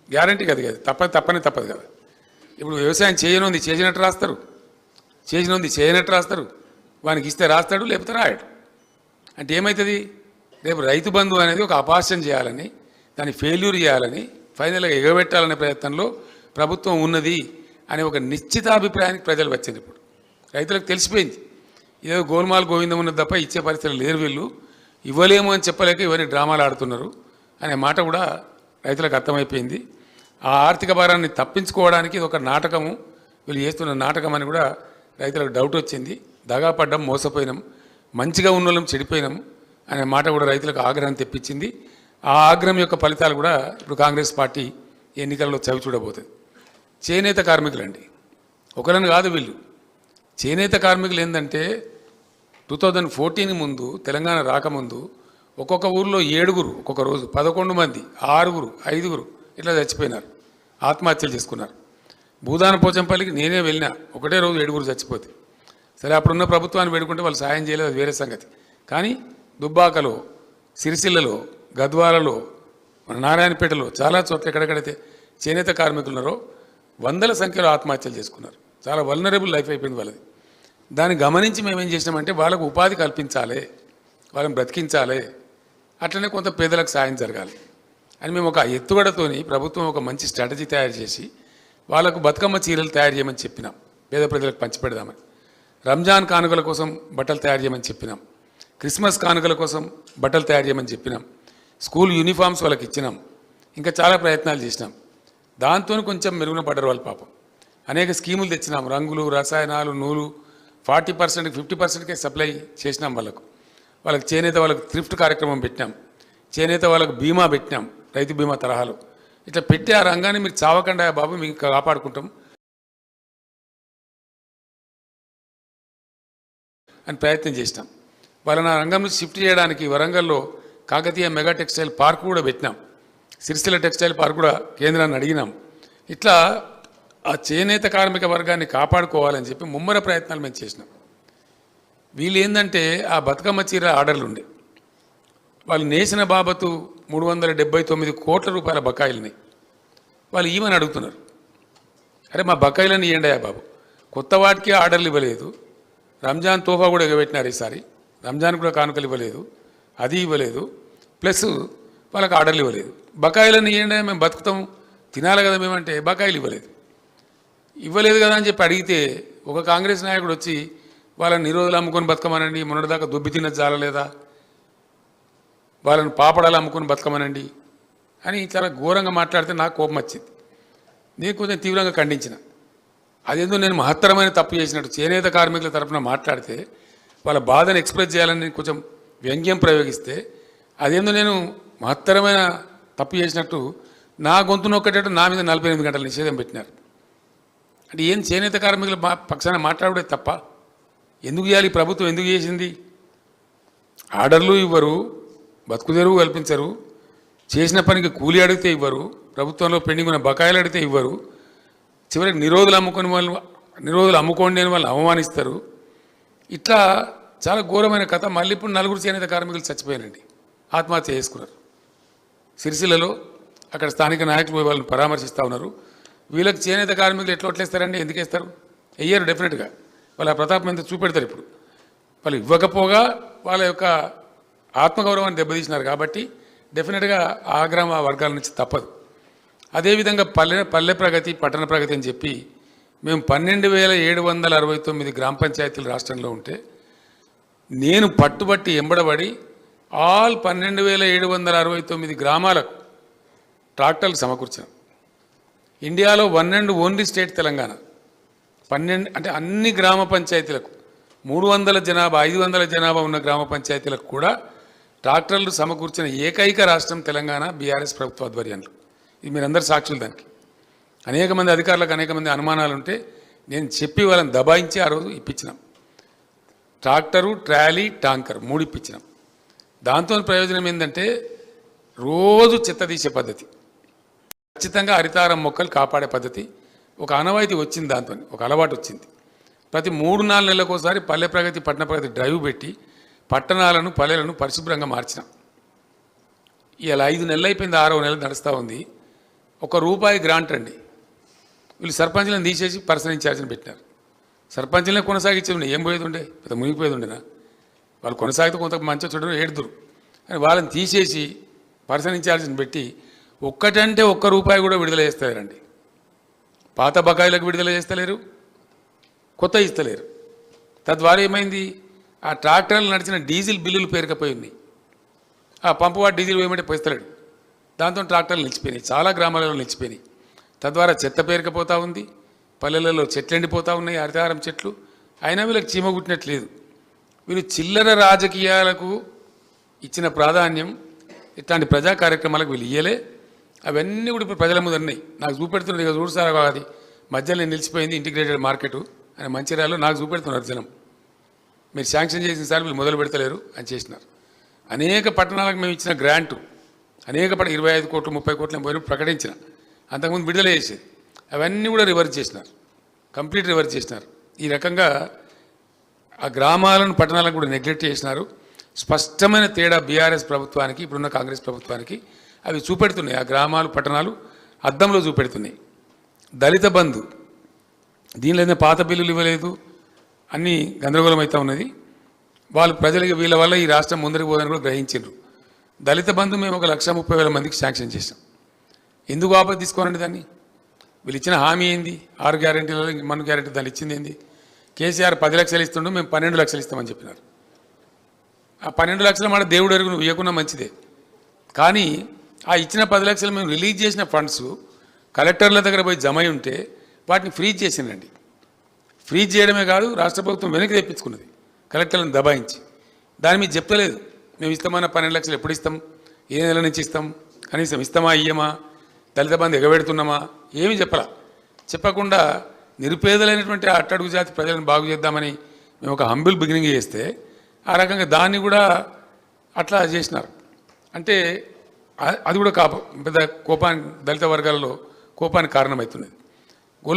గ్యారంటీ కదా తప్పని తప్పదు కదా ఇప్పుడు వ్యవసాయం చేయనుంది చేసినట్టు రాస్తారు చేసినది చేయనట్టు రాస్తారు వానికి ఇస్తే రాస్తాడు లేకపోతే రాయడు అంటే ఏమవుతుంది రేపు రైతు బంధు అనేది ఒక అపాస్యం చేయాలని దాన్ని ఫెయిల్యూర్ చేయాలని ఫైనల్గా ఎగబెట్టాలనే ప్రయత్నంలో ప్రభుత్వం ఉన్నది అనే ఒక నిశ్చితాభిప్రాయానికి ప్రజలు వచ్చింది ఇప్పుడు రైతులకు తెలిసిపోయింది ఏదో గోల్మాల్ గోవిందం ఉన్నది తప్ప ఇచ్చే పరిస్థితులు లేరు వీళ్ళు ఇవ్వలేము అని చెప్పలేక ఇవన్నీ డ్రామాలు ఆడుతున్నారు అనే మాట కూడా రైతులకు అర్థమైపోయింది ఆ ఆర్థిక భారాన్ని తప్పించుకోవడానికి ఇది ఒక నాటకము వీళ్ళు చేస్తున్న నాటకం అని కూడా రైతులకు డౌట్ వచ్చింది దగాపడ్డం మోసపోయినాం మంచిగా ఉన్నోళ్ళం చెడిపోయినాం అనే మాట కూడా రైతులకు ఆగ్రహం తెప్పించింది ఆ ఆగ్రహం యొక్క ఫలితాలు కూడా ఇప్పుడు కాంగ్రెస్ పార్టీ ఎన్నికల్లో చవి చూడబోతుంది చేనేత కార్మికులండి ఒకరిని కాదు వీళ్ళు చేనేత కార్మికులు ఏంటంటే 2014 ముందు తెలంగాణ రాకముందు ఒక్కొక్క ఊర్లో 7 ఒక్కొక్క రోజు 11 మంది 6 5 ఇట్లా చచ్చిపోయినారు ఆత్మహత్యలు చేసుకున్నారు భూదాన పోచంపల్లికి నేనే వెళ్ళినా ఒకటే రోజు 7 చచ్చిపోతే సరే అప్పుడున్న ప్రభుత్వాన్ని వేడుకుంటే వాళ్ళు సాయం చేయలేదు అది వేరే సంగతి కానీ దుబ్బాకలో, సిరిసిల్లలో, గద్వాలలో, మన నారాయణపేటలో చాలా చోట్ల ఎక్కడెక్కడైతే చేనేత కార్మికులు ఉన్నారో వందల సంఖ్యలో ఆత్మహత్యలు చేసుకున్నారు. చాలా వల్నరబుల్ లైఫ్ అయిపోయింది వాళ్ళది. దాన్ని గమనించి మేము ఏం చేసినామంటే వాళ్ళకు ఉపాధి కల్పించాలి, వాళ్ళని బ్రతికించాలి, అట్లనే కొంత పేదలకు సాయం జరగాలి అని మేము ఒక ఎత్తుగడతోని ప్రభుత్వం ఒక మంచి స్ట్రాటజీ తయారు చేసి వాళ్ళకు బతుకమ్మ చీరలు తయారు చేయమని చెప్పినాం, పేద ప్రజలకు పంచిపెడదామని. రంజాన్ కానుకల కోసం బట్టలు తయారు చేయమని చెప్పినాం, క్రిస్మస్ కానుకల కోసం బట్టలు తయారు చేయమని చెప్పినాం, స్కూల్ యూనిఫామ్స్ వాళ్ళకి ఇచ్చినాం, ఇంకా చాలా ప్రయత్నాలు చేసినాం. దాంతో కొంచెం మెరుగున పడ్డారు వాళ్ళు పాపం. అనేక స్కీములు తెచ్చినాం, రంగులు, రసాయనాలు, నూలు 40% 50%కే సప్లై చేసినాం వాళ్ళకు. వాళ్ళకి చేనేత వాళ్ళకు థ్రిఫ్ట్ కార్యక్రమం పెట్టినాం, చేనేత వాళ్ళకు బీమా పెట్టినాం, రైతు బీమా తరహాలో. ఇట్లా పెట్టి ఆ రంగాన్ని మీరు చావకుండా బాబు మీకు కాపాడుకుంటాం అని ప్రయత్నం చేసినాం. వాళ్ళని ఆ రంగం నుంచి షిఫ్ట్ చేయడానికి వరంగల్లో కాకతీయ మెగా టెక్స్టైల్ పార్క్ కూడా పెట్టినాం, సిరిసిల్ల టెక్స్టైల్ పార్క్ కూడా కేంద్రాన్ని అడిగినాం. ఇట్లా ఆ చేనేత కార్మిక వర్గాన్ని కాపాడుకోవాలని చెప్పి ముమ్మర ప్రయత్నాలు మేము చేసినాం. వీళ్ళు ఏంటంటే ఆ బతుకమ్మ చీర ఆర్డర్లు ఉండే వాళ్ళు నేసిన బాబతు 379 కోట్ల రూపాయల బకాయిలని వాళ్ళు ఈమని అడుగుతున్నారు. అరే మా బకాయిలను ఇవ్వండి బాబు, కొత్త వాటికి ఆర్డర్లు ఇవ్వలేదు, రంజాన్ తోఫా కూడా ఎగబెట్టినారు ఈసారి, రంజాన్ కూడా కానుకలు ఇవ్వలేదు, అది ఇవ్వలేదు, ప్లస్ వాళ్ళకి ఆర్డర్లు ఇవ్వలేదు. బకాయిలను ఇవ్వండి మేము బతుకుతాం తినాలి కదా మేమంటే బకాయిలు ఇవ్వలేదు కదా అని చెప్పి అడిగితే ఒక కాంగ్రెస్ నాయకుడు వచ్చి వాళ్ళని నిరోధులు అమ్ముకొని బతకమనండి, మొన్నటిదాకా దొబ్బి తిన్నది చాలలేదా, వాళ్ళని పాపడాలు అమ్ముకొని బతకమనండి అని చాలా ఘోరంగా మాట్లాడితే నాకు కోపం వచ్చింది. నేను కొంచెం తీవ్రంగా ఖండించిన. అదేందో నేను మహత్తరమైన తప్పు చేసినట్టు చేనేత కార్మికుల తరఫున మాట్లాడితే వాళ్ళ బాధను ఎక్స్ప్రెస్ చేయాలని నేను కొంచెం వ్యంగ్యం ప్రయోగిస్తే అదేందో నేను మహత్తరమైన తప్పు చేసినట్టు నా గొంతు నొక్కేటట్టు నా మీద 48 గంటల నిషేధం పెట్టినారు. అంటే ఏం చేనేత కార్మికుల పక్షాన మాట్లాడే తప్ప ఎందుకు చేయాలి? ప్రభుత్వం ఎందుకు చేసింది? ఆర్డర్లు ఇవ్వరు, బతుకు తెరువు కల్పించరు, చేసిన పనికి కూలి అడిగితే ఇవ్వరు, ప్రభుత్వంలో పెండింగ్ ఉన్న బకాయిలు అడిగితే ఇవ్వరు, చివరికి నిరోధులు అమ్ముకోండి అని వాళ్ళు అవమానిస్తారు. ఇట్లా చాలా ఘోరమైన కథ. మళ్ళీ ఇప్పుడు 4 చేనేత కార్మికులు చచ్చిపోయారండి, ఆత్మహత్య చేసుకున్నారు సిరిసిల్లలో. అక్కడ స్థానిక నాయకులు వాళ్ళని పరామర్శిస్తూ ఉన్నారు. వీళ్ళకి చేనేత కార్మికులు ఎట్లా వట్లేస్తారండి? ఎందుకు వేస్తారు? వెయ్యరు డెఫినెట్గా. వాళ్ళ ప్రతాపం ఎంత చూపెడతారు. ఇప్పుడు వాళ్ళు ఇవ్వకపోగా వాళ్ళ యొక్క ఆత్మగౌరవాన్ని దెబ్బతీసినారు కాబట్టి డెఫినెట్గా ఆ గ్రామ వర్గాల నుంచి తప్పదు. అదేవిధంగా పల్లె ప్రగతి, పట్టణ ప్రగతి అని చెప్పి మేము 12,769 గ్రామ పంచాయతీలు రాష్ట్రంలో ఉంటే నేను పట్టుబట్టి ఎంబడబడి ఆల్ 12,769 గ్రామాలకు ట్రాక్టర్లు సమకూర్చాం. ఇండియాలో one and only state Telangana. 12 అంటే అన్ని గ్రామ పంచాయతీలకు 300 జనాభా 500 జనాభా ఉన్న గ్రామ పంచాయతీలకు కూడా ట్రాక్టర్లు సమకూర్చిన ఏకైక రాష్ట్రం తెలంగాణ, బీఆర్ఎస్ ప్రభుత్వ ఆధ్వర్యంలో. ఇది మీరందరూ సాక్షులు. దానికి అనేక మంది అధికారులకు అనేక మంది అనుమానాలు ఉంటే నేను చెప్పి వాళ్ళని దబాయించి ఆ రోజు ఇప్పించినాం. ట్రాక్టరు, ట్రాలీ, టాంకర్ 3 ఇప్పించినాం. దాంతో ప్రయోజనం ఏంటంటే రోజు చెత్త తీసే పద్ధతి, ఖచ్చితంగా హరితారం మొక్కలు కాపాడే పద్ధతి, ఒక ఆనవాయితీ వచ్చింది. దాంతో ఒక అలవాటు వచ్చింది. ప్రతి 3-4 నెలలకు ఒకసారి పల్లె ప్రగతి, పట్టణ ప్రగతి డ్రైవ్ పెట్టి పట్టణాలను, పల్లెలను పరిశుభ్రంగా మార్చినాం. ఇలా 5 నెలలు అయిపోయింది, 6వ నెల నడుస్తూ ఉంది. ₹1 గ్రాంట్ అండి. వీళ్ళు సర్పంచ్లను తీసేసి పర్సనల్ ఇన్ఛార్జిని పెట్టినారు. సర్పంచ్లనే కొనసాగించేది ఏం పోయేది ఉండే, పెద్ద మునిగిపోయేది ఉండేనా? వాళ్ళు కొనసాగితే కొంత మంచిగా చూడడం ఏడుదురు అని వాళ్ళని తీసేసి పర్సనల్ ఇన్ఛార్జిని పెట్టి ఒక్కటంటే ₹1 కూడా విడుదల చేస్తలేరండి. పాత బకాయిలకు విడుదల చేస్తలేరు, కొత్త ఇస్తలేరు. తద్వారా ఏమైంది? ఆ ట్రాక్టర్లు నడిచిన డీజిల్ బిల్లులు పేరుకపోయింది. ఆ పంపువాడు డీజిల్ వేయమంటే పోస్తలేడు. దాంతో ట్రాక్టర్లు నిలిచిపోయినాయి, చాలా గ్రామాలలో నిలిచిపోయినాయి. తద్వారా చెత్త పేరుకపోతూ ఉంది, పల్లెలలో చెట్లు ఎండిపోతూ ఉన్నాయి, హరితహారం చెట్లు. అయినా వీళ్ళకి చీమ కుట్టినట్లేదు. వీళ్ళు చిల్లర రాజకీయాలకు ఇచ్చిన ప్రాధాన్యం ఇట్లాంటి ప్రజా కార్యక్రమాలకు వీళ్ళు ఇయ్యలే. అవన్నీ కూడా ఇప్పుడు ప్రజల ముందు ఉన్నాయి. నాకు చూపెడుతున్నారు, ఇక చూడు సార్ అది మధ్యలో నిలిచిపోయింది ఇంటిగ్రేటెడ్ మార్కెట్ అని మంచిర్యాలలో నాకు చూపెడుతున్నారు జనం. మీరు శాంక్షన్ చేసిన సార్ వీళ్ళు మొదలు పెడతలేరు అని చేసినారు. అనేక పట్టణాలకు మేము ఇచ్చిన గ్రాంటు అనేక 25 కోట్లు 30 కోట్లు పోయిన ప్రకటించిన, అంతకుముందు విడుదల చేసేది అవన్నీ కూడా రివర్స్ చేసినారు, కంప్లీట్ రివర్స్ చేసినారు. ఈ రకంగా ఆ గ్రామాలను, పట్టణాలను కూడా నెగ్లెక్ట్ చేసినారు. స్పష్టమైన తేడా బీఆర్ఎస్ ప్రభుత్వానికి ఇప్పుడున్న కాంగ్రెస్ ప్రభుత్వానికి అవి చూపెడుతున్నాయి. ఆ గ్రామాలు పట్టణాలు అద్దంలో చూపెడుతున్నాయి. దళిత బంధు దీనిలో ఏదైనా పాత బిల్లులు ఇవ్వలేదు, అన్నీ గందరగోళం అవుతూ ఉన్నది. వాళ్ళు ప్రజలకి వీళ్ళ వల్ల ఈ రాష్ట్రం ముందరికి పోదని కూడా గ్రహించారు. దళిత బంధు మేము 1,30,000 మందికి శాంక్షన్ చేసాం. ఎందుకు వాపసు తీసుకోనండి దాన్ని? వీళ్ళు ఇచ్చిన హామీ ఏంది? 6 గ్యారెంటీలలో మన గ్యారెంటీ దాన్ని ఇచ్చింది ఏంది? కేసీఆర్ 10 లక్షలు ఇస్తుండో మేము 12 లక్షలు ఇస్తామని చెప్పినారు. ఆ 12 లక్షలు మాట దేవుడు ఎరుగు నువ్వు ఇవ్వకున్నా మంచిదే, కానీ ఆ ఇచ్చిన 10 లక్షలు మేము రిలీజ్ చేసిన ఫండ్స్ కలెక్టర్ల దగ్గర పోయి జమ అయి ఉంటే వాటిని ఫ్రీజ్ చేసిందండి. ఫ్రీజ్ చేయడమే కాదు, రాష్ట్ర ప్రభుత్వం వెనక్కి తెప్పించుకున్నది కలెక్టర్లను దబాయించి. దాని మీద చెప్తలేదు మేము ఇస్తామన్న 12 లక్షలు ఎప్పుడు ఇస్తాం, ఏ నెల నుంచి ఇస్తాం, కనీసం ఇస్తామా ఇయ్యమా, దళిత బంధు ఎగబెడుతున్నామా, ఏమీ చెప్పకుండా నిరుపేదలైనటువంటి అట్టడుగు జాతి ప్రజలను బాగు చేద్దామని మేము ఒక హంబుల్ బిగినింగ్ చేస్తే ఆ రకంగా దాన్ని కూడా అట్లా చేసినారు. అంటే అది కూడా పెద్ద కోపానికి దళిత వర్గాలలో కోపానికి కారణమవుతున్నది.